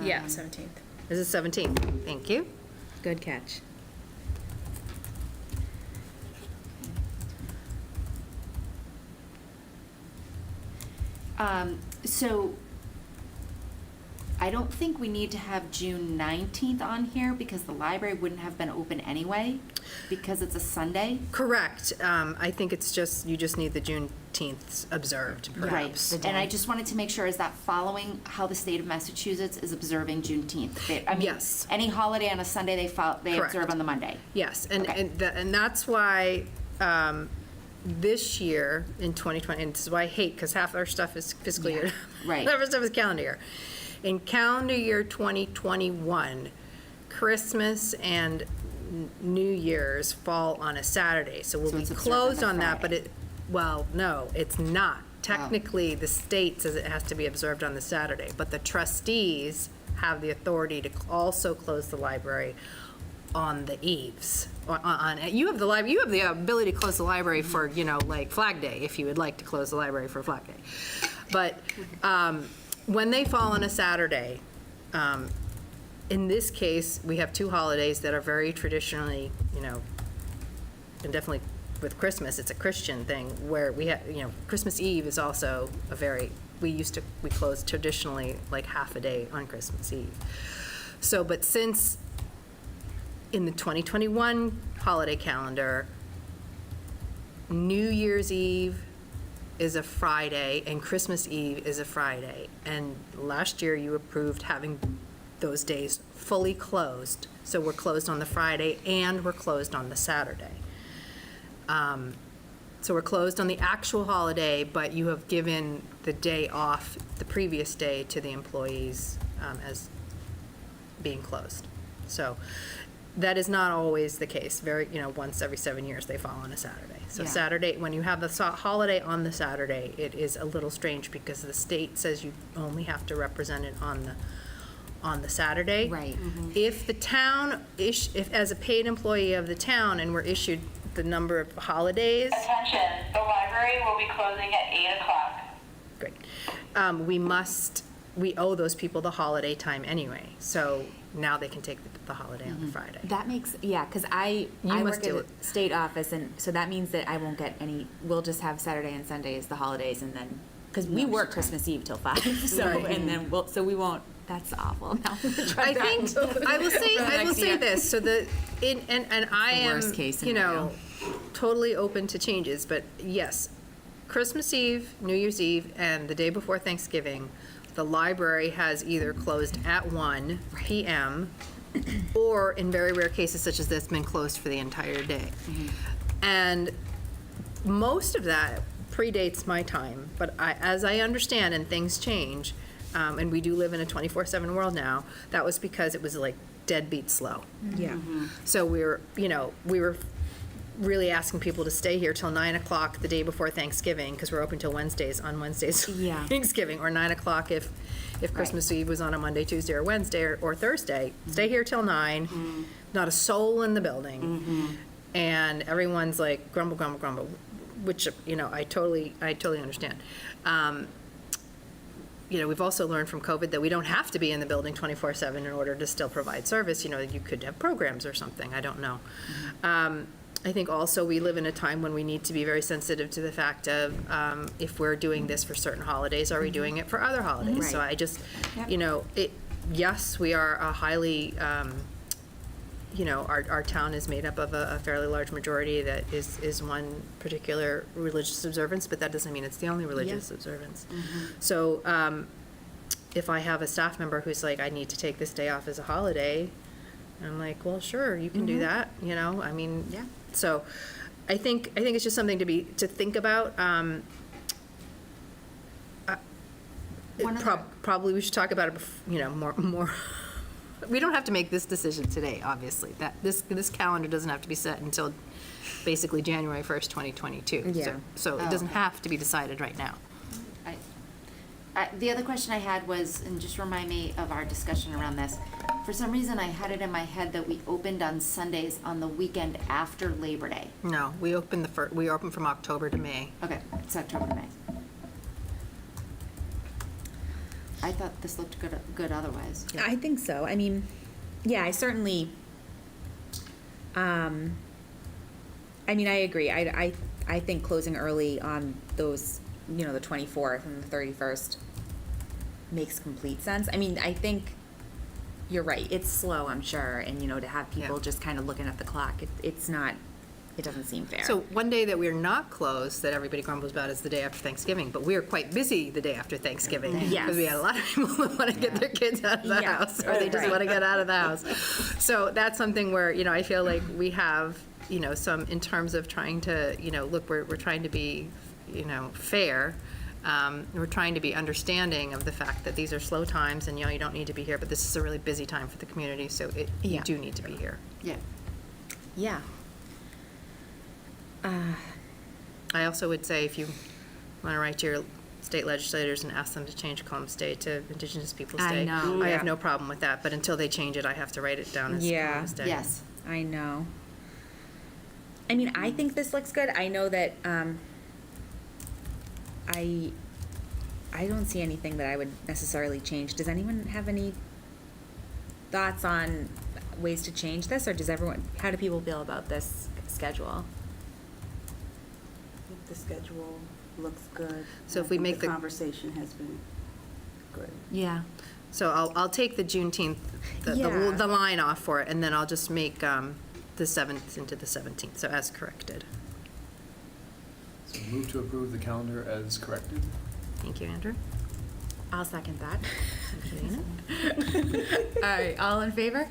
Yeah, Um, 17th. This is 17th. Thank you. Good catch. So, I don't think we need to have June 19th on here because the library wouldn't have been open anyway, because it's a Sunday. Correct. I think it's just, you just need the Juneteenth observed, perhaps. Right, and I just wanted to make sure, is that following how the state of Massachusetts is observing Juneteenth? I mean, Yes. any holiday on a Sunday, they Correct. observe on the Monday. Yes, and, Okay. and that's why, this year in 2020, and this is why I hate, because half our stuff is fiscal year. Right. Half our stuff is calendar year. In calendar year 2021, Christmas and New Year's fall on a Saturday, so we'll So be it's observed closed on on the that, but Friday. well, no, it's not. Technically, the state says it has to be observed on the Saturday, but the trustees have the authority to also close the library on the eves. You have the ability to close the library for, like Flag Day, if you would like to close the library for Flag Day. But when they fall on a Saturday, in this case, we have two holidays that are very traditionally, and definitely with Christmas, it's a Christian thing, where we have, Christmas Eve is also we closed traditionally like half a day on Christmas Eve. So, but since in the 2021 holiday calendar, New Year's Eve is a Friday and Christmas Eve is a Friday. And last year you approved having those days fully closed. So we're closed on the Friday and we're closed on the Saturday. So we're closed on the actual holiday, but you have given the day off the previous day to the employees as being closed. So that is not always the case. Once every 7 years, they fall on a Saturday. So Yeah. Saturday, when you have the holiday on the Saturday, it is a little strange because the state says you only have to represent it on the Saturday. Right. If the town, if as a paid employee of the town and we're issued the number of holidays. Attention, the library will be closing at 8 o'clock. Great. We owe those people the holiday time anyway, so now they can take the holiday on the Friday. That makes, because I must work at do the it. state office, and so that means that I won't get any, we'll just have Saturday and Sunday as the holidays, and then, because we work Christmas Eve till 5, so, Right. and then we won't, that's awful. Now I'm gonna try I that think, until- I will for the next say year. this, so and I am, worst case scenario. totally open to changes, but yes, Christmas Eve, New Year's Eve, and the day before Thanksgiving, the library has either closed at 1 p.m. or in very rare cases such as this, been closed for the entire day. And most of that predates my time, but as I understand, and things change, and we do live in a 24/7 world now, that was because it was like deadbeat slow. Yeah. So we were really asking people to stay here till 9 o'clock the day before Thanksgiving, because we're open till Wednesdays, Yeah. Thanksgiving, or 9 o'clock if Christmas Eve was on a Monday, Tuesday, or Wednesday, or Thursday. Stay here till 9, not a soul in the building. And everyone's like grumble, grumble, grumble, which, I totally understand. We've also learned from COVID that we don't have to be in the building 24/7 in order to still provide service. You could have programs or something, I don't know. I think also we live in a time when we need to be very sensitive to the fact of if we're doing this for certain holidays, are we doing it for other holidays? So I just, yes, we are a highly, our town is made up of a fairly large majority that is one particular religious observance, but that doesn't mean it's the only religious observance. So if I have a staff member who's like, I need to take this day off as a holiday, I'm like, well, sure, you can do that, Yeah. So I think it's just something to think about. Probably we should talk about it, more. We don't have to make this decision today, obviously. That this calendar doesn't have to be set until basically January 1st, 2022. Yeah. So it doesn't have to be decided right now. The other question I had was, and just remind me of our discussion around this, for some reason I had it in my head that we opened on Sundays on the weekend after Labor Day. No, we open from October to May. Okay, it's October to May. I thought this looked good otherwise. I think so. I mean, I certainly, I agree. I think closing early on those, the 24th and the 31st makes complete sense. I mean, I think you're right. It's slow, I'm sure. And, to have people just kind of looking at the clock, it doesn't seem fair. So one day that we're not closed, that everybody grumbles about, is the day after Thanksgiving, but we are quite busy the day after Thanksgiving. Yes. Because we had a lot of people that want to get their kids out of the Yeah. house, or they just want to get out of the house. So that's something where, I feel like we have, some, in terms of trying to, look, we're trying to be, fair. We're trying to be understanding of the fact that these are slow times and, you don't need to be here, but this is a really busy time for the community, so you do need to be here. Yeah. Yeah. I also would say Want to write to your state legislators and ask them to change Columbus Day to Indigenous Peoples' Day. I know, I yeah. have no problem with that, but until they change it, I have to write it down as Yeah. Columbus Day. Yes. I know. I mean, I think this looks good. I know that, I don't see anything that I would necessarily change. Does anyone have any thoughts on ways to change this, or how do people feel about this schedule? I think the schedule looks good. So I if we think make the- conversation has been good. Yeah. So I'll take the Juneteenth, Yeah. the line off for it, and then I'll just make the 7th into the 17th, so as corrected. So move to approve the calendar as corrected. Thank you, Andrew. I'll second that. Thank you, Nina. All right, all in favor?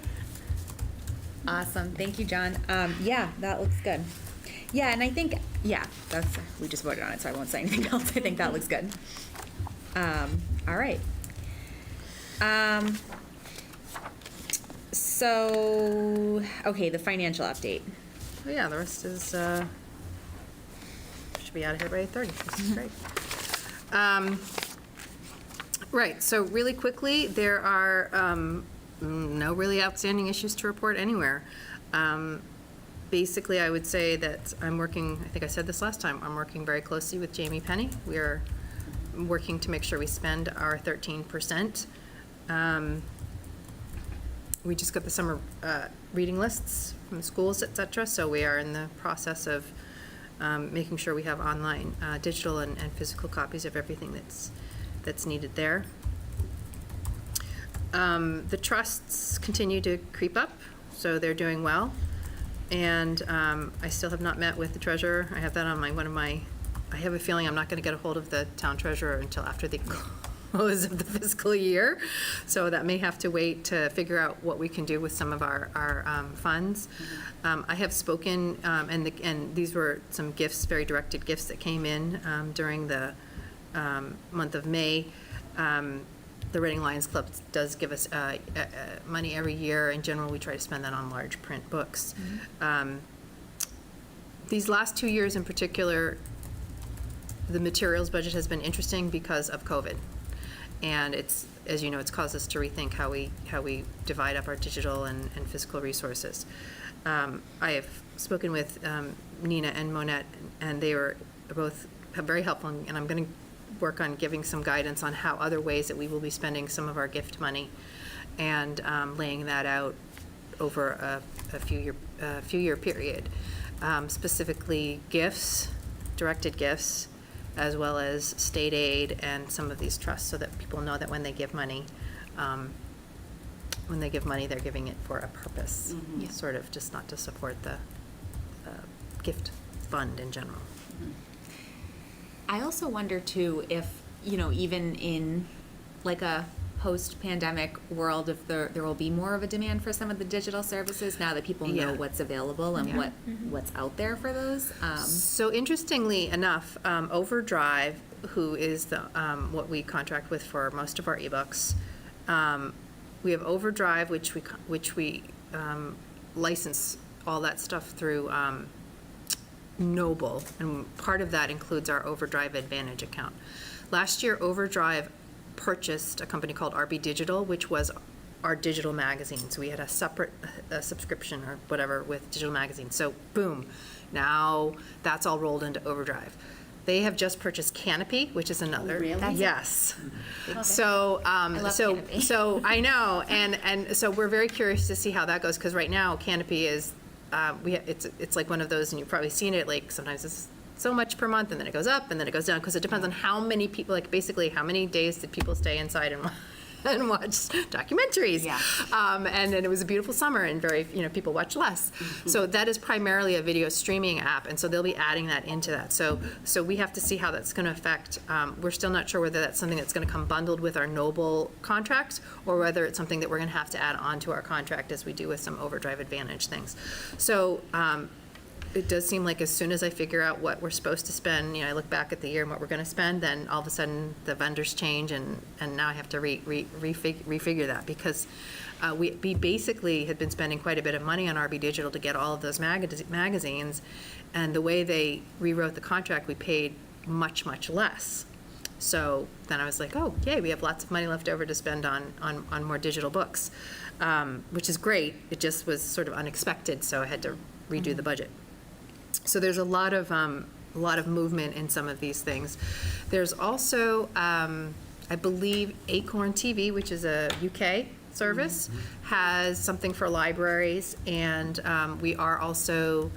Awesome, thank you, John. Yeah, that looks good. Yeah, and I think, we just voted on it, so I won't say anything else. I think that looks good. All right. So, okay, the financial update. Oh, yeah, the rest is, should be out of here by 8:30. This is great. Right, so really quickly, there are no really outstanding issues to report anywhere. Basically, I would say that I'm working, I think I said this last time, I'm working very closely with Jamie Penny. We are working to make sure we spend our 13%. We just got the summer reading lists from schools, et cetera, so we are in the process of making sure we have online, digital and physical copies of everything that's needed there. The trusts continue to creep up, so they're doing well. And I still have not met with the treasurer. I have that on I have a feeling I'm not going to get a hold of the town treasurer until after the close of the fiscal year. So that may have to wait to figure out what we can do with some of our funds. I have spoken, and these were some gifts, very directed gifts that came in during the month of May. The Reading Lions Club does give us money every year. In general, we try to spend that on large print books. These last 2 years in particular, the materials budget has been interesting because of COVID. And it's, as you know, it's caused us to rethink how we divide up our digital and physical resources. I have spoken with Nina and Monette, and they were both very helpful, and I'm going to work on giving some guidance on how other ways that we will be spending some of our gift money, and laying that out over a few year period. Specifically gifts, directed gifts, as well as state aid and some of these trusts, so that people know that when they give money, they're giving it for a purpose. Mm-hmm. Yeah. Sort of just not to support the gift fund in general. I also wonder too if, even in like a post-pandemic world, if there will be more of a demand for some of the digital services now that people know Yeah. what's available and Yeah. what's out there for those. So interestingly enough, Overdrive, who is the what we contract with for most of our ebooks, we have Overdrive, which we license all that stuff through Noble, and part of that includes our Overdrive Advantage account. Last year, Overdrive purchased a company called RB Digital, which was our digital magazine. So we had a separate subscription or whatever with digital magazine. So boom, now that's all rolled into Overdrive. They have just purchased Canopy, which is another. Oh, really? Yes. Okay. So, love Canopy. so I know, and so we're very curious to see how that goes, because right now Canopy is, it's like one of those, and you've probably seen it, like sometimes it's so much per month, and then it goes up, and then it goes down, because it depends on how many people, like basically how many days did people stay inside and watch documentaries. Yeah. And then it was a beautiful summer, and very, people watch less. So that is primarily a video streaming app, and so they'll be adding that into that. So we have to see how that's going to affect. We're still not sure whether that's something that's going to come bundled with our Noble contract, or whether it's something that we're going to have to add on to our contract, as we do with some Overdrive Advantage things. So it does seem like as soon as I figure out what we're supposed to spend, I look back at the year and what we're going to spend, then all of a sudden the vendors change, and now I have to refigure that, because we basically had been spending quite a bit of money on RB Digital to get all of those magazines, and the way they rewrote the contract, we paid much, much less. So then I was like, oh, yay, we have lots of money left over to spend on more digital books, which is great. It just was sort of unexpected, so I had to redo the budget. So there's a lot of movement in some of these things. There's also, I believe, Acorn TV, which is a UK service, has something for libraries, and we are also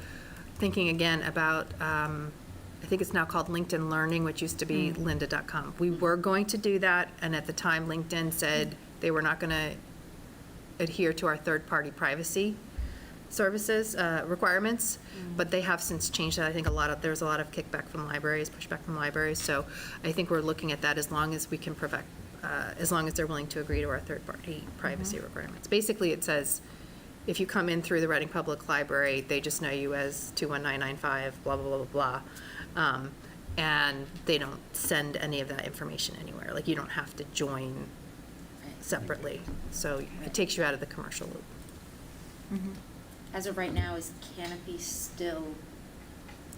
thinking again about, I think it's now called LinkedIn Learning, which used to be lynda.com. We were going to do that, and at the time LinkedIn said they were not going to adhere to our third-party privacy services requirements, but they have since changed that. I think there's a lot of kickback from libraries, pushback from libraries, so I think we're looking at that as long as we can provide, as long as they're willing to agree to our third-party privacy requirements. Basically, it says, if you come in through the Reading Public Library, they just know you as 21995, blah, blah, blah, blah, blah. And they don't send any of that information anywhere. Like, you don't have to join separately. So it takes you out of the commercial loop. As of right now, is Canopy still,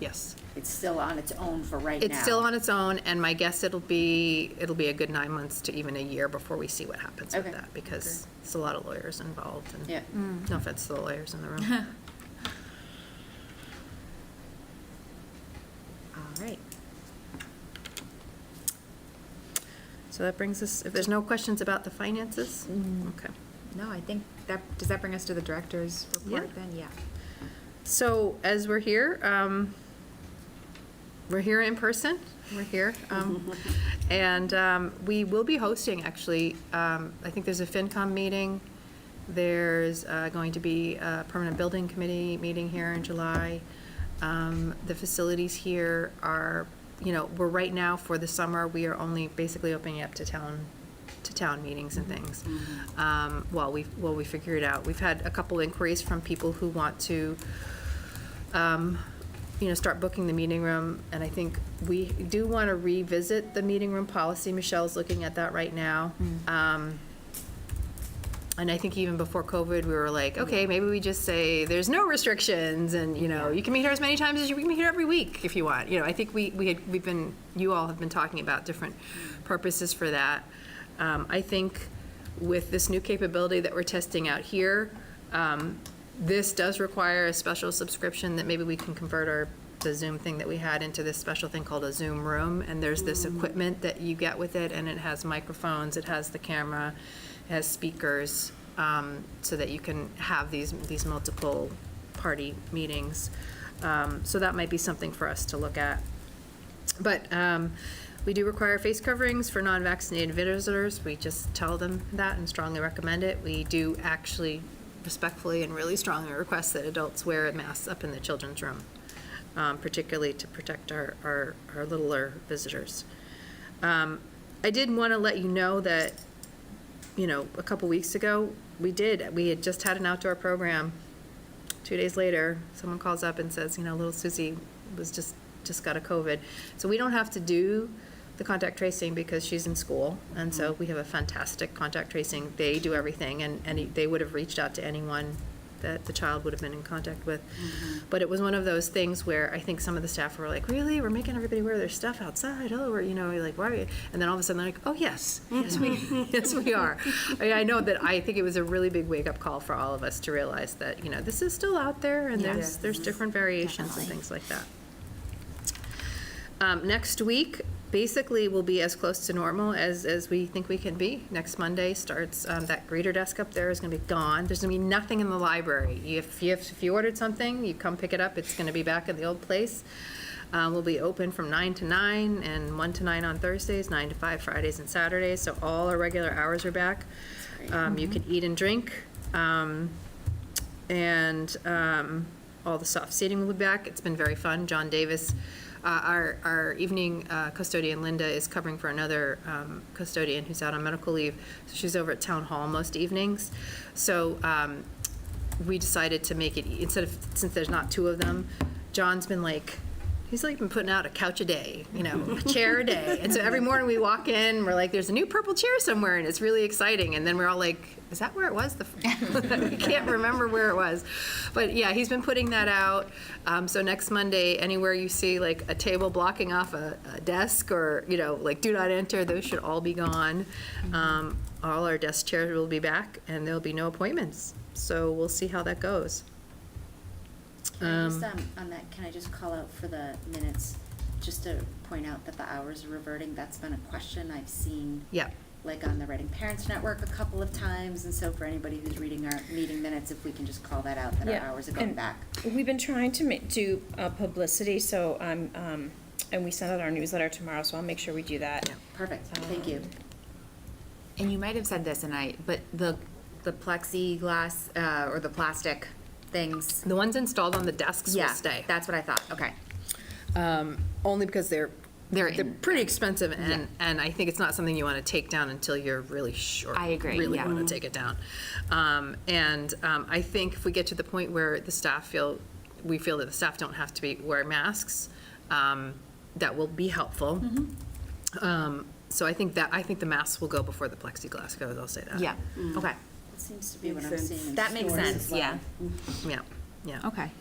Yes. it's still on its own for right now? It's still on its own, and my guess it'll be a good 9 months to even a year before we see what happens with Okay. that, because it's a lot of lawyers involved, and Yeah. no offense to the lawyers in the room. All right. So that brings us, if there's no questions about the finances? Okay. No, I think does that bring us to the director's report Yeah. then? Yeah. So as we're here in person, we're here. And we will be hosting, actually, I think there's a FinCom meeting. There's going to be a permanent building committee meeting here in July. The facilities here are, we're right now for the summer, we are only basically opening up to town meetings and things. While we figure it out. We've had a couple inquiries from people who want to, start booking the meeting room, and I think we do want to revisit the meeting room policy. Michelle's looking at that right now. And I think even before COVID, we were like, okay, maybe we just say there's no restrictions, and you can meet here as many times as you can meet here every week if you want. I think you all have been talking about different purposes for that. I think with this new capability that we're testing out here, this does require a special subscription that maybe we can convert the Zoom thing that we had into this special thing called a Zoom room, and there's this equipment that you get with it, and it has microphones, it has the camera, it has speakers, so that you can have these multiple party meetings. So that might be something for us to look at. But we do require face coverings for non-vaccinated visitors. We just tell them that and strongly recommend it. We do actually respectfully and really strongly request that adults wear masks up in the children's room, particularly to protect our littler visitors. I did want to let you know that, a couple weeks ago, we had just had an outdoor program. 2 days later, someone calls up and says, little Susie was just got a COVID. So we don't have to do the contact tracing because she's in school, and so we have a fantastic contact tracing. They do everything, and they would have reached out to anyone that the child would have been in contact with. But it was one of those things where I think some of the staff were like, really? We're making everybody wear their stuff outside? Oh, we're, like, why are you? And then all of a sudden they're like, oh, yes, yes, we are. I know that I think it was a really big wake-up call for all of us to realize that, this is still out there, and there's different variations and things like that. Next week, basically, will be as close to normal as we think we can be. Next Monday starts, that greeter desk up there is going to be gone. There's going to be nothing in the library. If you ordered something, you come pick it up. It's going to be back at the old place. We'll be open from 9 to 9 and 1 to 9 on Thursdays, 9 to 5 Fridays and Saturdays. So all our regular hours are back. You can eat and drink. And all the soft seating will be back. It's been very fun. John Davis, our evening custodian, Linda, is covering for another custodian who's out on medical leave. So she's over at Town Hall most evenings. So we decided to make it, since there's not two of them, John's been like, He's like been putting out a couch a day, a chair a day. And so every morning we walk in, we're like, there's a new purple chair somewhere, and it's really exciting. And then we're all like, is that where it was? We can't remember where it was. But yeah, he's been putting that out. So next Monday, anywhere you see like a table blocking off a desk or, like do not enter, those should all be gone. All our desk chairs will be back, and there'll be no appointments. So we'll see how that goes. Just, on that, can I just call out for the minutes, just to point out that the hours are reverting? That's been a question I've seen. Yeah. Like on the Reading Parents Network a couple of times, and so for anybody who's reading our meeting minutes, if we can just call that out, that Yeah, our hours are going and back. We've been trying to do publicity, so and we send out our newsletter tomorrow, so I'll make sure we do that. Perfect, thank you. And you might have said this, but the plexiglass or the plastic things. The ones installed on the desks will stay. That's what I thought. Okay. Only because they're in. pretty expensive, and I think it's not something you want to take down until you're really sure. I agree, Really yeah. want to take it down. I think if we get to the point where we feel that the staff don't have to wear masks, that will be helpful. So I think the masks will go before the plexiglass goes. I'll say that. Yeah. Okay. That seems to be what Makes I'm sense. seeing. in That makes stores sense. as well. Yeah. Yeah. Okay.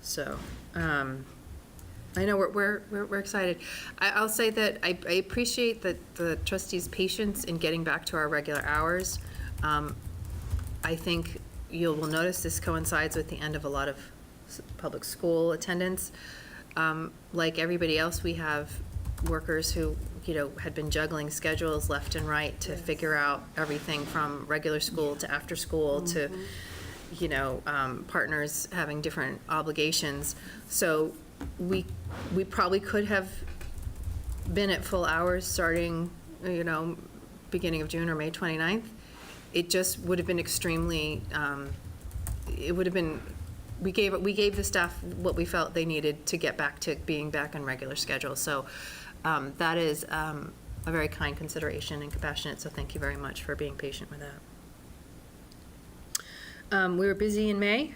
So, I know we're excited. I'll say that I appreciate the trustees' patience in getting back to our regular hours. I think you will notice this coincides with the end of a lot of public school attendance. Like everybody else, we have workers who, had been juggling schedules left and right to figure out everything from regular school to after school to, partners having different obligations. So we probably could have been at full hours starting, beginning of June or May 29th. It just would have been extremely, we gave the staff what we felt they needed to get back to being back on regular schedule. So that is a very kind consideration and compassionate, so thank you very much for being patient with that. We were busy in May.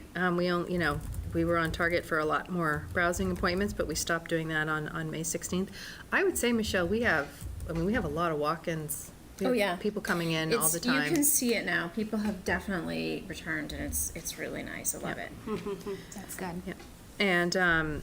We were on target for a lot more browsing appointments, but we stopped doing that on May 16th. I would say, Michelle, we have a lot of walk-ins. We have Oh, yeah. people coming in all the time. You can see it now. People have definitely returned, and it's really nice. I love it. That's good. Yeah. And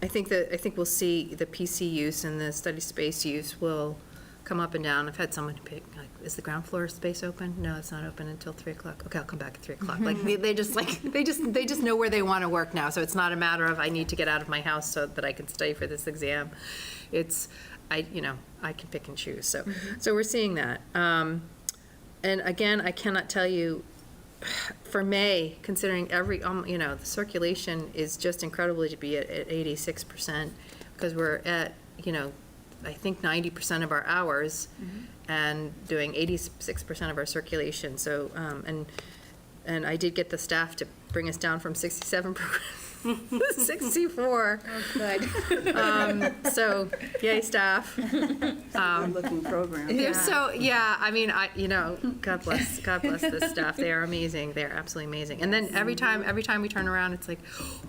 I think we'll see the PC use and the study space use will come up and down. I've had someone pick, like, is the ground floor space open? No, it's not open until 3:00. Okay, I'll come back at 3:00. Like they just know where they want to work now. So it's not a matter of I need to get out of my house so that I can study for this exam. It's I can pick and choose. So we're seeing that. And again, I cannot tell you. For May, considering the circulation is just incredible to be at 86%, because we're at, I think 90% of our hours and doing 86% of our circulation. So, and I did get the staff to bring us down from 67 64. Oh, good. So, yay, staff. Good-looking program. God bless the staff. They are amazing. They are absolutely amazing. And then every time we turn around, it's like,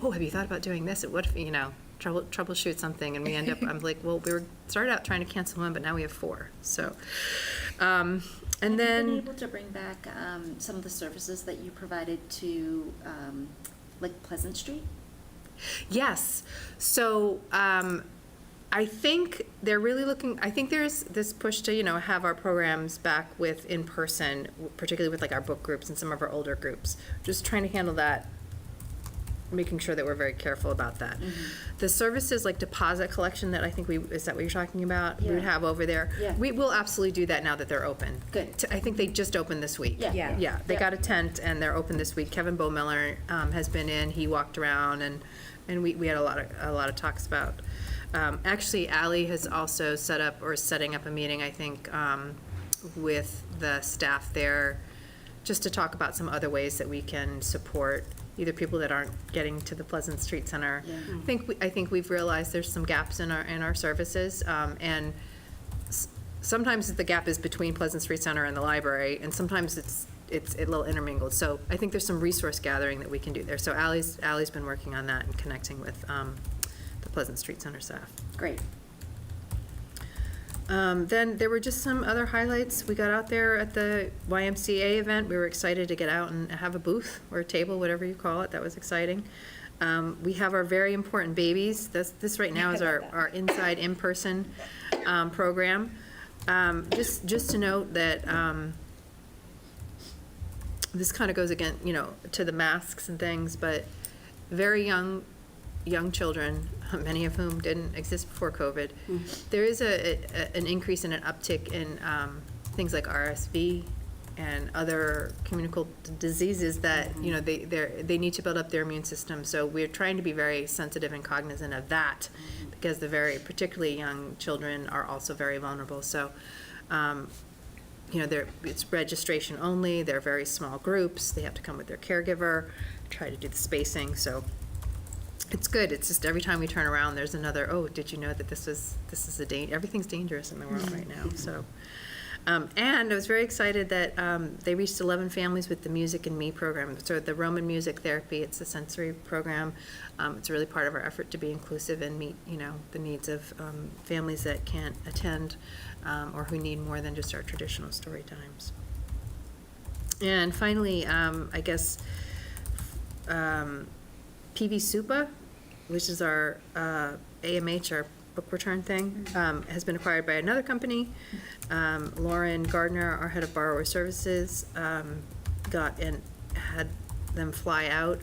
oh, have you thought about doing this? What if, troubleshoot something, and we end up, I'm like, well, started out trying to cancel one, but now we have 4. So, and Have then. you been able to bring back some of the services that you provided to, like Pleasant Street? Yes. So I think they're really looking, I think there's this push to, have our programs back with in person, particularly with like our book groups and some of our older groups. Just trying to handle that, making sure that we're very careful about that. The services like deposit collection that I think is that what you're talking about? We would have over there. Yeah. We will absolutely do that now that they're open. Good. I think they just opened this week. Yeah. Yeah, they Yeah. got a tent and they're open this week. Kevin Bowmiller has been in. He walked around and we had a lot of talks about. Actually, Ally has also setting up a meeting, I think, with the staff there, just to talk about some other ways that we can support either people that aren't getting to the Pleasant Street Center. Yeah. I think we've realized there's some gaps in our services, and sometimes the gap is between Pleasant Street Center and the library, and sometimes it's a little intermingled. So I think there's some resource gathering that we can do there. So Ally's been working on that and connecting with the Pleasant Street Center staff. Great. Then there were just some other highlights. We got out there at the YMCA event. We were excited to get out and have a booth or a table, whatever you call it. That was exciting. We have our very important babies. This right now is our inside in-person program. Just to note that this kind of goes again, to the masks and things, but very young children, many of whom didn't exist before COVID. There is an increase in an uptick in things like RSV and other communicable diseases that, they need to build up their immune system. So we're trying to be very sensitive and cognizant of that, because the very particularly young children are also very vulnerable. So, it's registration only. They're very small groups. They have to come with their caregiver, try to do the spacing. So it's good. It's just every time we turn around, there's another, oh, did you know that this is everything's dangerous in the world right now. So, and I was very excited that they reached 11 families with the Music and Me program. So the Roman music therapy, it's a sensory program. It's really part of our effort to be inclusive and meet, the needs of families that can't attend or who need more than just our traditional story times. And finally, I guess, PV Supa, which is our AMH, our book return thing, has been acquired by another company. Lauren Gardner, our head of borrower services, got and had them fly out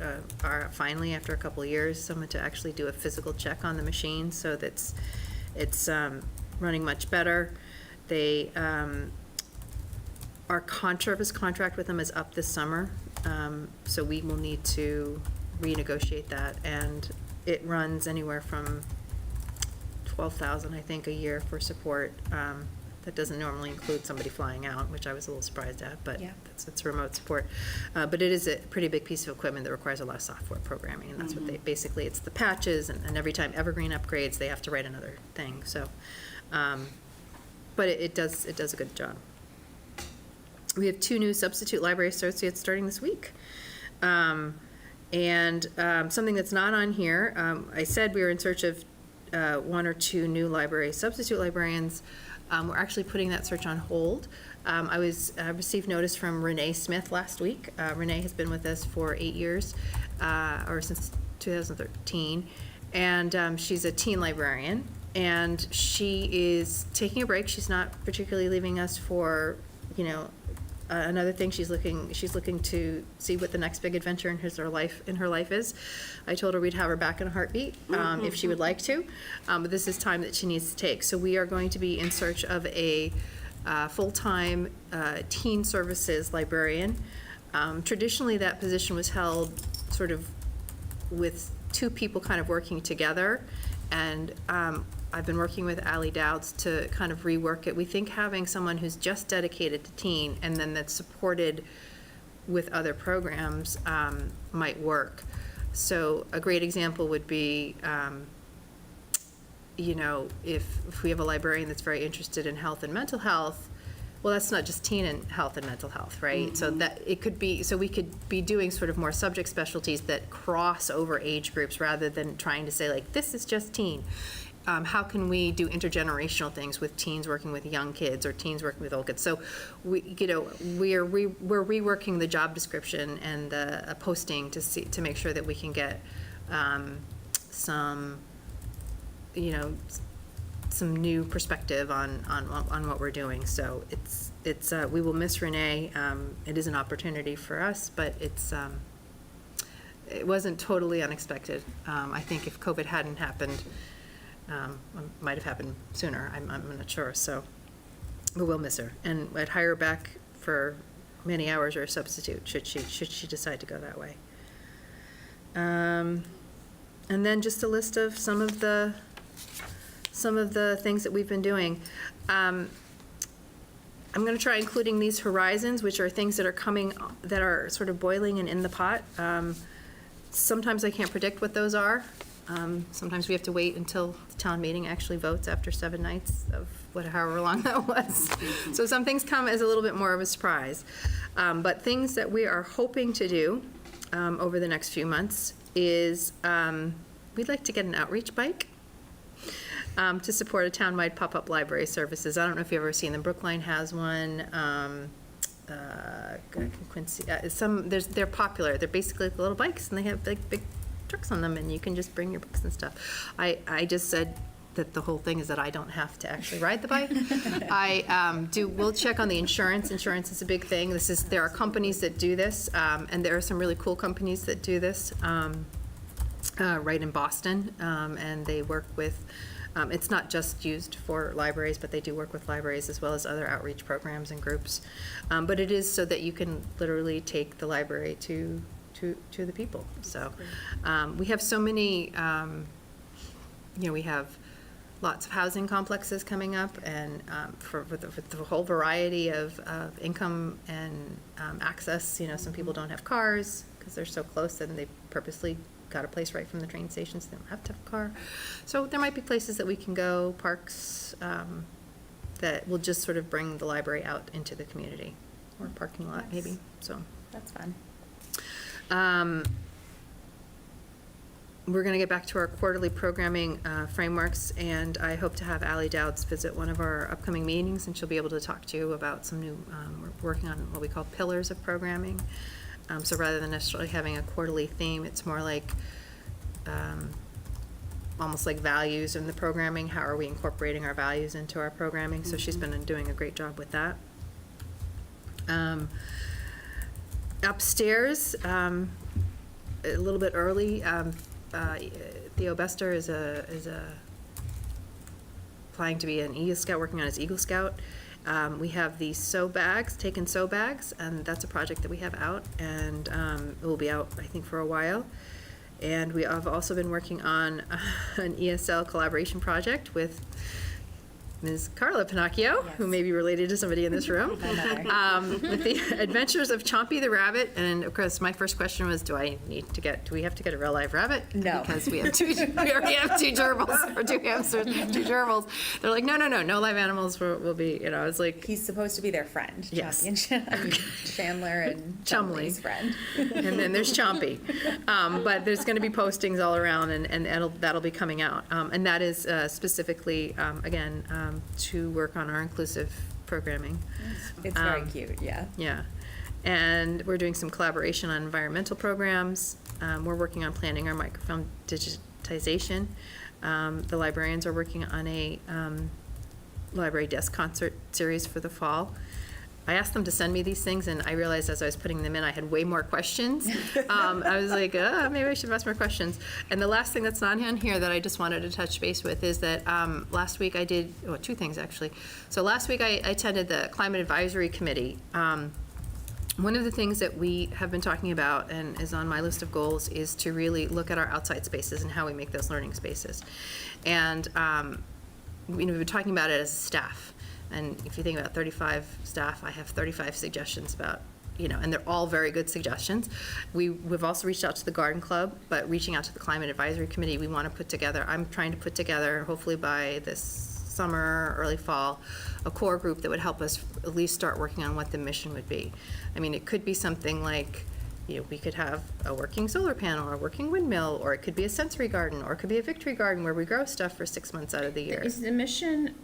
finally after a couple of years, someone to actually do a physical check on the machine, so that's it's running much better. They our service contract with them is up this summer, so we will need to renegotiate that, and it runs anywhere from $12,000, I think, a year for support. That doesn't normally include somebody flying out, which I was a little surprised at, but it's remote support. But it is a pretty big piece of equipment that requires a lot of software programming, and that's what they, basically, it's the patches, and every time Evergreen upgrades, they have to write another thing, so. But it does a good job. We have 2 new substitute library associates starting this week. And something that's not on here, I said we were in search of 1 or 2 new substitute librarians. We're actually putting that search on hold. I received notice from Renee Smith last week. Renee has been with us for 8 years, or since 2013, and she's a teen librarian, and she is taking a break. She's not particularly leaving us for, another thing. She's looking to see what the next big adventure in her life is. I told her we'd have her back in a heartbeat if she would like to, but this is time that she needs to take. So we are going to be in search of a full-time teen services librarian. Traditionally, that position was held sort of with 2 people kind of working together, and I've been working with Allie Dowds to kind of rework it. We think having someone who's just dedicated to teen and then that's supported with other programs might work. So a great example would be, if we have a librarian that's very interested in health and mental health, well, that's not just teen and health and mental health, right? So that it could be, so we could be doing sort of more subject specialties that cross over age groups rather than trying to say like, this is just teen. How can we do intergenerational things with teens working with young kids or teens working with old kids? So we're reworking the job description and the posting to make sure that we can get some new perspective on what we're doing. So it's we will miss Renee. It is an opportunity for us, but it wasn't totally unexpected. I think if COVID hadn't happened, might have happened sooner. I'm not sure. So we will miss her, and I'd hire her back for many hours or a substitute should she decide to go that way. And then just a list of some of the things that we've been doing. I'm going to try including these horizons, which are things that are coming, that are sort of boiling and in the pot. Sometimes I can't predict what those are. Sometimes we have to wait until the town meeting actually votes after 7 nights of however long that was. So some things come as a little bit more of a surprise. But things that we are hoping to do over the next few months is we'd like to get an outreach bike to support a town-wide pop-up library services. I don't know if you've ever seen them. Brookline has one. Quincy, they're popular. They're basically like little bikes, and they have like big trucks on them, and you can just bring your books and stuff. I just said that the whole thing is that I don't have to actually ride the bike. We'll check on the insurance. Insurance is a big thing. There are companies that do this, and there are some really cool companies that do this right in Boston, and they work with, it's not just used for libraries, but they do work with libraries as well as other outreach programs and groups. But it is so that you can literally take the library to the people. So we have so many, we have lots of housing complexes coming up, and for the whole variety of income and access. Some people don't have cars because they're so close, and they purposely got a place right from the train station, so they don't have to have a car. So there might be places that we can go, parks, that will just sort of bring the library out into the community, or parking lot maybe, so. That's fun. We're going to get back to our quarterly programming frameworks, and I hope to have Ally Dowds visit one of our upcoming meetings, and she'll be able to talk to you about some new, we're working on what we call pillars of programming. So rather than necessarily having a quarterly theme, it's more like almost like values in the programming. How are we incorporating our values into our programming? So she's been doing a great job with that. Upstairs, a little bit early, Theo Bester is applying to be an Eagle Scout, working on his Eagle Scout. We have the sew bags, and that's a project that we have out, and it will be out, I think, for a while. And we have also been working on an ESL collaboration project with Ms. Carla Pinocchio, who may be related to somebody in this room, with the Adventures of Chompy the Rabbit. And of course, my first question was, do we have to get a real live rabbit? No. Because we already have two gerbils, or two hamsters, two gerbils. They're like, no live animals will be, I was like. He's supposed to be their friend. Yes. Chandler and Chumley. Chumley's friend. And then there's Chompy. But there's going to be postings all around, and that'll be coming out. And that is specifically, again, to work on our inclusive programming. It's very cute, yeah. Yeah. And we're doing some collaboration on environmental programs. We're working on planning our microfilm digitization. The librarians are working on a library desk concert series for the fall. I asked them to send me these things, and I realized as I was putting them in, I had way more questions. I was like, maybe I should ask more questions. And the last thing that's not on here that I just wanted to touch base with is that last week I did, two things actually. So last week I attended the Climate Advisory Committee. One of the things that we have been talking about, and is on my list of goals, is to really look at our outside spaces and how we make those learning spaces. And we've been talking about it as a staff. And if you think about 35 staff, I have 35 suggestions about, and they're all very good suggestions. We've also reached out to the Garden Club, but reaching out to the Climate Advisory Committee, I'm trying to put together, hopefully by this summer, early fall, a core group that would help us at least start working on what the mission would be. I mean, it could be something like, we could have a working solar panel or a working windmill, or it could be a sensory garden, or it could be a victory garden where we grow stuff for 6 months out of the year. Is the mission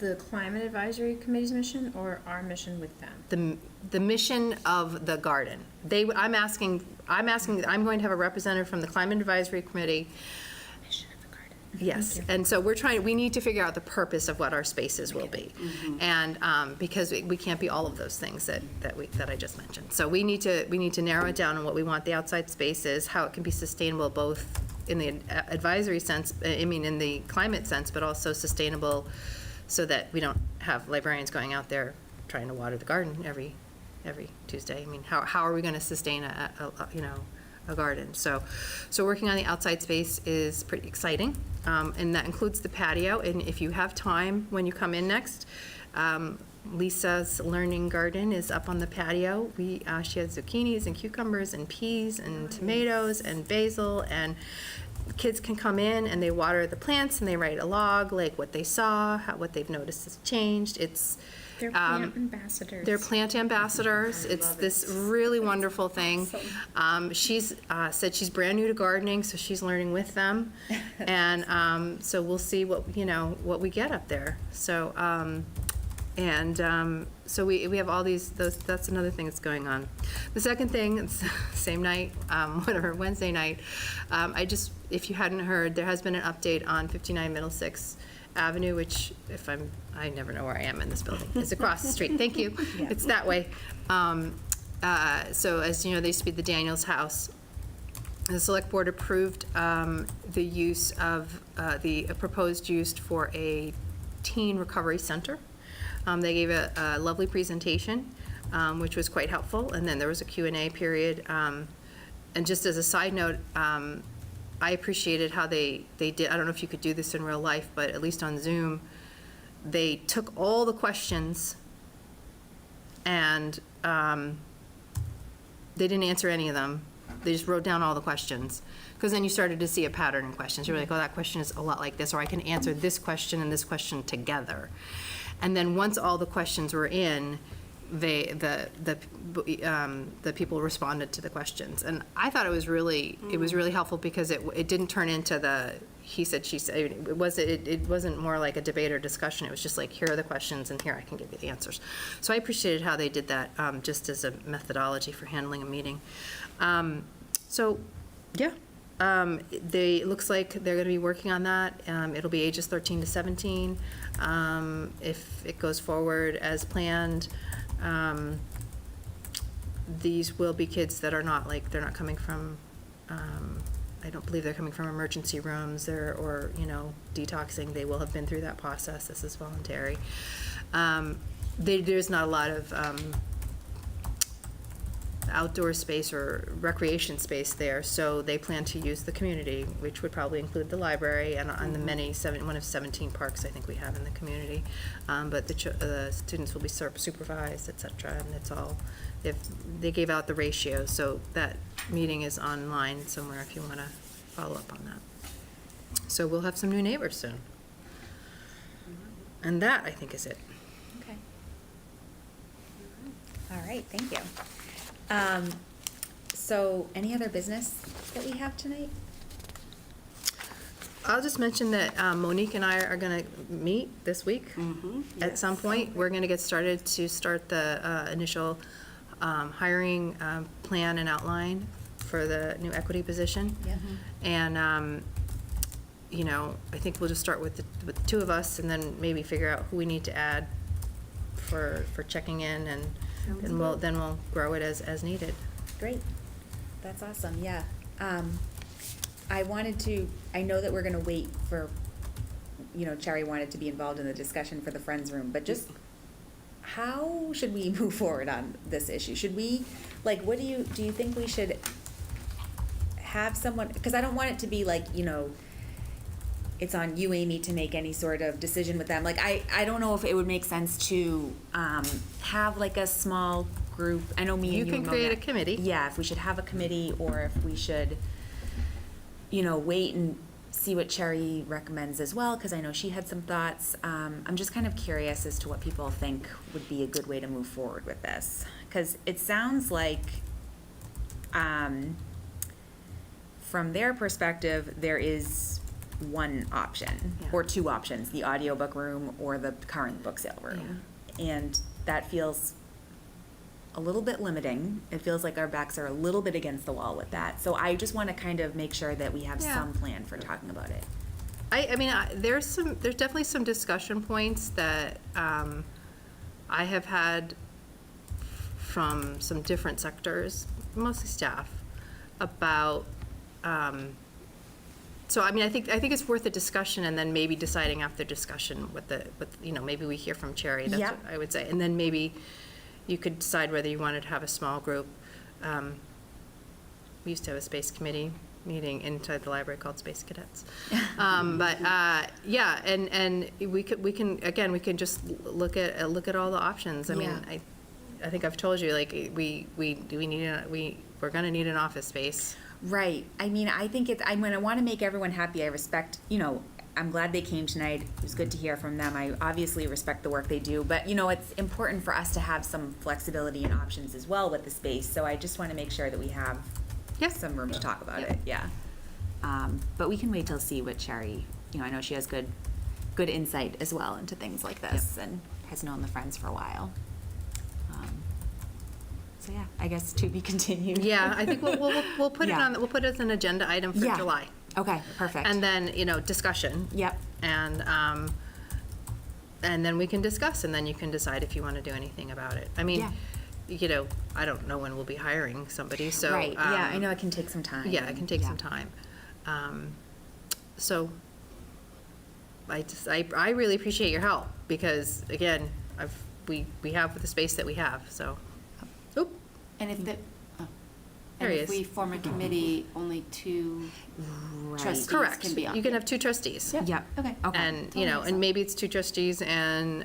the Climate Advisory Committee's mission, or our mission with them? The mission of the garden. I'm going to have a representative from the Climate Advisory Committee. Mission of the garden. Yes, and so we need to figure out the purpose of what our spaces will be. And because we can't be all of those things that I just mentioned. So we need to narrow it down on what we want the outside space is, how it can be sustainable both in the advisory sense, in the climate sense, but also sustainable so that we don't have librarians going out there trying to water the garden every Tuesday. I mean, how are we going to sustain a garden? So working on the outside space is pretty exciting, and that includes the patio. And if you have time when you come in next, Lisa's Learning Garden is up on the patio. She has zucchinis and cucumbers and peas and tomatoes and basil, and kids can come in and they water the plants and they write a log, like what they saw, what they've noticed has changed. They're plant ambassadors. They're plant ambassadors. It's this really wonderful thing. She's said she's brand new to gardening, so she's learning with them. And so we'll see what we get up there. So so we have all that's another thing that's going on. The second thing, it's same night, Wednesday night, if you hadn't heard, there has been an update on 59 Middlesex Avenue, which I never know where I am in this building. It's across the street. Thank you. It's that way. So as you know, there used to be the Daniels House. The select board approved the use of the proposed use for a teen recovery center. They gave a lovely presentation, which was quite helpful, and then there was a Q&A period. And just as a side note, I appreciated how they did, I don't know if you could do this in real life, but at least on Zoom, they took all the questions and they didn't answer any of them. They just wrote down all the questions. Because then you started to see a pattern in questions. You're like, oh, that question is a lot like this, or I can answer this question and this question together. And then once all the questions were in, the people responded to the questions, and I thought it was really helpful because it didn't turn into the he said she said. It wasn't more like a debate or discussion. It was just like, here are the questions and here I can give you the answers. So I appreciated how they did that, just as a methodology for handling a meeting. It looks like they're going to be working on that. It'll be ages 13 to 17. If it goes forward as planned, these will be kids that are not they're not coming from, I don't believe they're coming from emergency rooms or detoxing. They will have been through that process. This is voluntary. There's not a lot of outdoor space or recreation space there, so they plan to use the community, which would probably include the library and on the one of 17 parks I think we have in the community. But the students will be supervised, etc. And it's all, they gave out the ratios, so that meeting is online somewhere if you want to follow up on that. So we'll have some new neighbors soon. And that, I think, is it. Okay. All right, thank you. So any other business that we have tonight? I'll just mention that Monique and I are going to meet this week at some point. We're going to get started to start the initial hiring plan and outline for the new equity position. Yeah. And, I think we'll just start with the two of us and then maybe figure out who we need to add for checking in, and we'll grow it as needed. Great. That's awesome, yeah. I know that we're gonna wait for, Cherry wanted to be involved in the discussion for the Friends Room, but just how should we move forward on this issue? Should we, what do you think we should have someone, because I don't want it to be it's on you, Amy, to make any sort of decision with them. I don't know if it would make sense to have a small group. I know me and you can create a committee. Yeah, if we should have a committee, or if we should, wait and see what Cherry recommends as well, because I know she had some thoughts. I'm just kind of curious as to what people think would be a good way to move forward with this, because it sounds like from their perspective, there is one option or two options, the audiobook room or the current book sale room. And that feels a little bit limiting. It feels like our backs are a little bit against the wall with that. So I just want to kind of make sure that we have some plan for talking about it. There's definitely some discussion points that I have had from some different sectors, mostly staff, about so I think it's worth a discussion, and then maybe deciding after discussion maybe we hear from Cherry. That's what I would say, and then maybe you could decide whether you wanted to have a small group. We used to have a space committee meeting inside the library called Space Cadets, and we can just look at all the options. I mean, I think I've told you we're going to need an office space. Right. I mean, I think I want to make everyone happy. I respect, I'm glad they came tonight. It was good to hear from them. I obviously respect the work they do, but you know, it's important for us to have some flexibility and options as well with the space. So I just want to make sure that we have some room to talk about it. Yeah. But we can wait till see what Sherry, you know, I know she has good insight as well into things like this and has known the friends for a while. So yeah, I guess to be continued. Yeah, I think we'll put it Yeah. on, we'll put it as an agenda item for Yeah. July. Okay, perfect. And then, you know, discussion. Yep. And then we can discuss, and then you can decide if you want to do anything about it. I mean, Yeah. you know, I don't know when we'll be hiring somebody, so. Right, yeah, I know it can take some time. Yeah, it can take some Yeah. time. So I really appreciate your help, because again, we have the space that we have, so. Oop, And if the, There and he if is. we form a committee, only 2 Right. trustees correct. can be on. You can have 2 trustees. Yep. Okay. And, you know, and maybe it's 2 trustees and,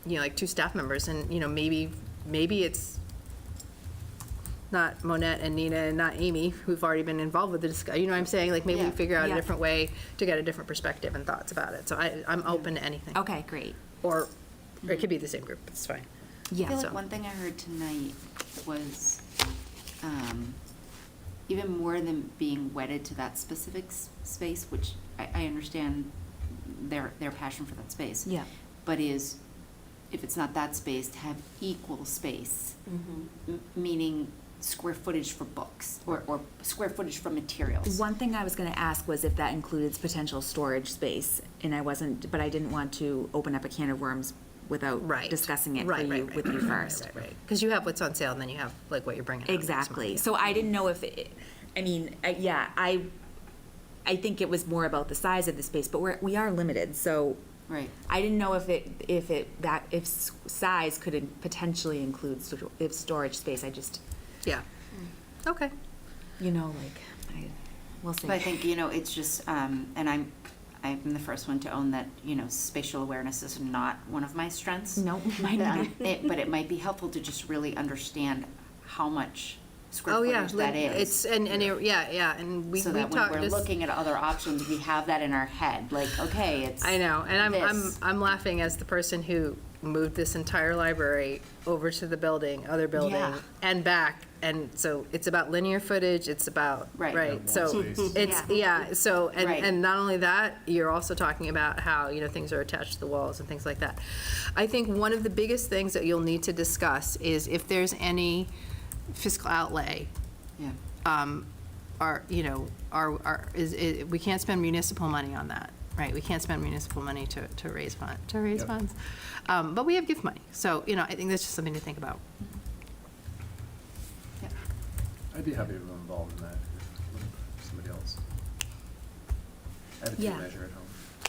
you know, like 2 staff members, and, you know, maybe it's not Monette and Nina and not Amy, who've already been involved with the discussion, you know what I'm saying? Like, maybe we Yeah. figure out a Yeah. different way to get a different perspective and thoughts about it. So I'm open to anything. Okay, great. Or it could be the same group, it's fine. I Yeah. feel so- like one thing I heard tonight was, even more than being wedded to that specific space, which I understand their passion for that space. Yeah. But is, if it's not that space, to have equal space, meaning square footage for books, or square footage for materials. One thing I was gonna ask was if that includes potential storage space, and but I didn't want to open up a can of worms without Right. discussing it Right, with you first. Right. Because you have what's on sale, and then you have like what you're bringing out. Exactly. So I didn't know if, I think it was more about the size of the space, but we are limited, so Right. I didn't know if size could potentially include storage space. I just, Yeah. Okay. you know, we'll see. But I think, you know, it's just, and I'm the first one to own that, you know, spatial awareness is not one of my strengths. No, mine neither. But it might be helpful to just really understand how much square Oh, yeah. footage that is. It's, and yeah, and we So that when talked we're this. looking at other options, we have that in our head, like, okay, it's. I know, and this. I'm laughing as the person who moved this entire library over to the other building, Yeah. and back, and so it's about linear footage, it's about, Right. right, Yeah, so, wall space. it's, yeah, so, Right. and not only that, you're also talking about how, you know, things are attached to the walls and things like that. I think one of the biggest things that you'll need to discuss is if there's any fiscal outlay, Yeah. we can't spend municipal money on that, right? We can't spend municipal money to raise Yep. funds. But we have gift money, so, you know, I think that's just something to think about. Yeah. I'd be happy to be involved in that if somebody else. I have a tape Yeah. measure at home.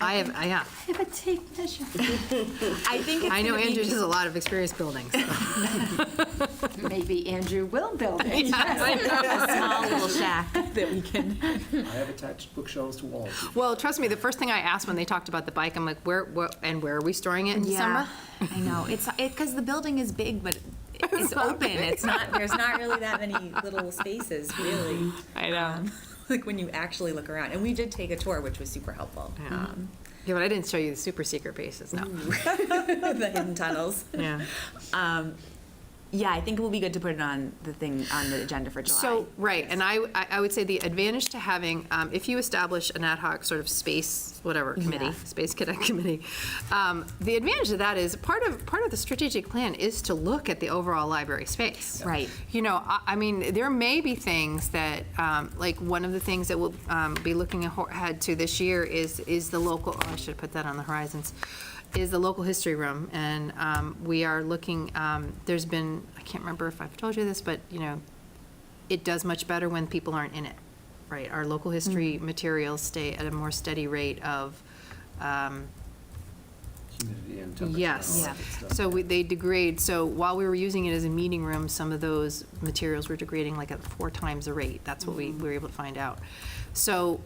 I have a tape measure. I think it's I know gonna be- Andrew has a lot of experience building, so. Maybe Andrew will build it. a small little shack that we can. I have attached bookshelves to walls. Well, trust me, the first thing I asked when they talked about the bike, I'm like, where are we storing it in December? I know, because the building is big, but it's open, there's not really that many little spaces, really. I know. Like when you actually look around, and we did take a tour, which was super helpful. Yeah. Yeah, but I didn't show you the super secret bases, no. The hidden tunnels. Yeah. Yeah, I think it will be good to put it on the agenda for July. So, right, and I would say the advantage to having, if you establish an ad hoc sort of space, whatever, committee, Yeah. Space Cadet Committee, the advantage of that is part of the strategic plan is to look at the overall library space. Right. You know, I mean, there may be things that, like, one of the things that we'll be looking ahead to this year is the local, I should have put that on the horizons, is the local history room, and we are looking, there's been, I can't remember if I've told you this, but, you know, it does much better when people aren't in it, right? Our local history materials stay at a more steady rate of, Humidity and temperature. yes. and all that good stuff. So they degrade, so while we were using it as a meeting room, some of those materials were degrading like at 4 times the rate. That's what we were able to find out. So,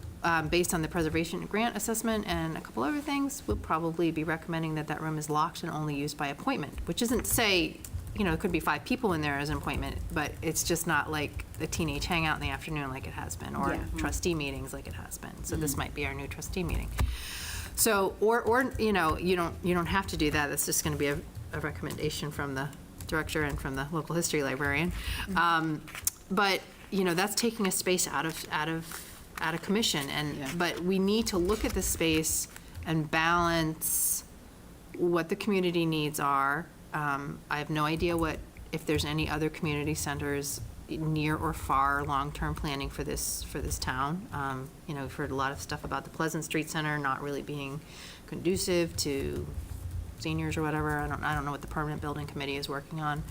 based on the preservation grant assessment and a couple other things, we'll probably be recommending that that room is locked and only used by appointment, which isn't to say it could be 5 people in there as an appointment, but it's just not like a teenage hangout in the afternoon like it has been, or Yeah. trustee meetings like it has been. So this might be our new trustee meeting. So, or you don't have to do that. That's just going to be a recommendation from the director and from the local history librarian. But, that's taking a space out of commission, but we need to look at the space and balance what the community needs are. I have no idea if there's any other community centers near or far long-term planning for this town. We've heard a lot of stuff about the Pleasant Street Center not really being conducive to seniors or whatever. I don't know what the permanent building committee is working on.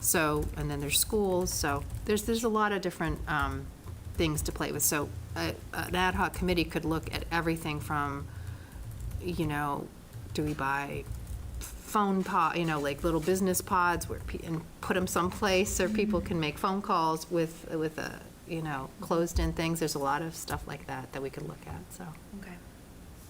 So, and then there's schools, so there's a lot of different things to play with. So an ad hoc committee could look at everything from, do we buy phone pod, like little business pods and put them someplace so people can make phone calls with closed-in things. There's a lot of stuff like that we could look at, so. Okay.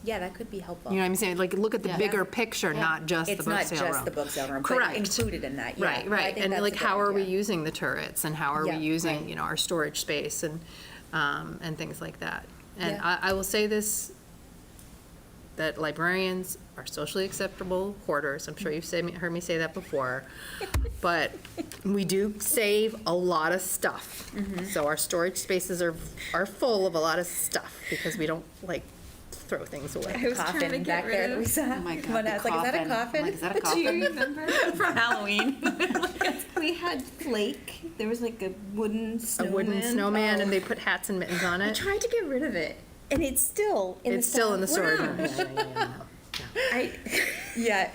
Yeah, that could be helpful. You know what I'm saying? Like, look at the bigger picture, not just the book sale room. It's not just the book sale room, but Correct. included in that, yeah. Right, I right. think And that's like, a good how are we idea. using the turrets, and how are we Yeah, using, right. our storage space and things like that. And Yeah. I will say this, that librarians are socially acceptable hoarders. I'm sure you've heard me say that before. But we do save a lot of stuff. So our storage spaces are full of a lot of stuff because we don't throw things away. I was trying to get rid of. We saw. Oh my God, When I the was like, is that a coffin. coffin? I'm like, is that a Do you coffin? remember? From Halloween. We had flake, there was like a wooden A snowman. wooden snowman, Oh. and they put hats and mittens on I it. tried to get rid of it, and it's still in It's still in the storage Wow. room. Yeah. I, Yeah.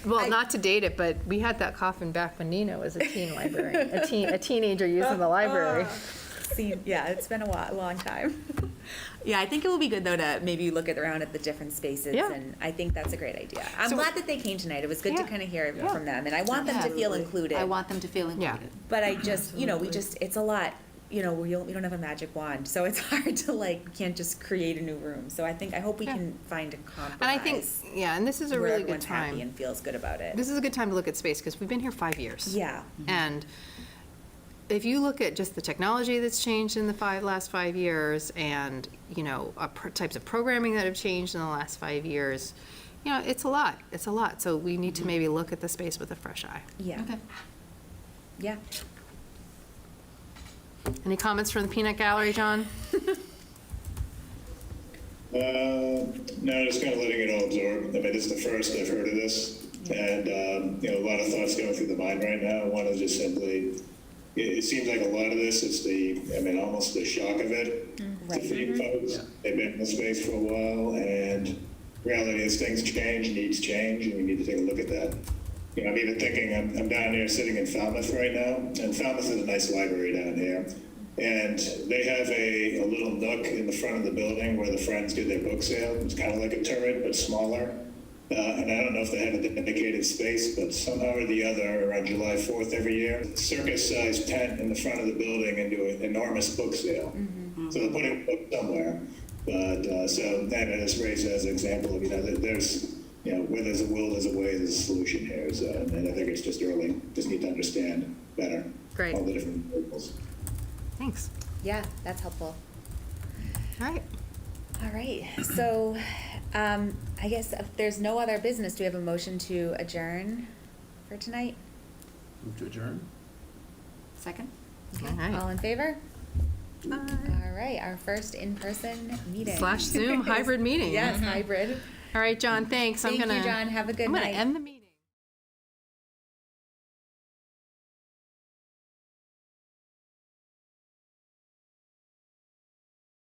Well, not to date it, but we had that coffin back when Nina was a teen librarian, a teenager using the library. Yeah, it's been a long time. Yeah, I think it will be good though to maybe look around at the different spaces, Yeah. and I think that's a great idea. I'm So- glad that they came tonight. It was good to Yeah. kind of hear Yeah. from them, and I want them to feel Absolutely. included. I want them to feel Yeah. included. But I just, we it's a lot. We don't have a magic wand, so it's hard to we can't just create a new room. So I hope we Yeah. can find a compromise. And I think, and this is a where really good everyone's happy time. and feels good about it. This is a good time to look at space, because we've been here 5 years. Yeah. And if you look at just the technology that's changed in the last 5 years, and, types of programming that have changed in the last 5 years, it's a lot. It's a lot. So we need to maybe look at the space with a fresh eye. Yeah. Okay. Yeah. Any comments from the Peanut Gallery, John? No, just kind of letting it all absorb. I mean, it's the first I've heard of this, and a lot of thoughts going through the mind right now. One is just simply, it seems like a lot of this is almost the shock of it to feed folks. They've been in the space for a while, and reality is things change, needs change, and we need to take a look at that. I'm even thinking, I'm down here sitting in Falmouth right now, and Falmouth is a nice library down here. And they have a little nook in the front of the building where the Friends do their book sale. It's kind of like a turret, but smaller. And I don't know if they have a dedicated space, but somehow or the other, around July 4th every year, circus-sized tent in the front of the building and do an enormous book sale. So they're putting a book somewhere. But so that is raised as an example of, there's, where there's a will, there's a way, there's a solution here. So, and I think it's just early. Just need to understand better Great. all the different variables. Thanks. Yeah, that's helpful. All right. All right. So, I guess if there's no other business, do we have a motion to adjourn for tonight? Move to adjourn? Second? All right. All in favor? All right, our first in-person meeting. /Zoom hybrid meeting. Yes, hybrid. All right, John, thanks. Thank you, John. Have a good I'm night. going to end the meeting.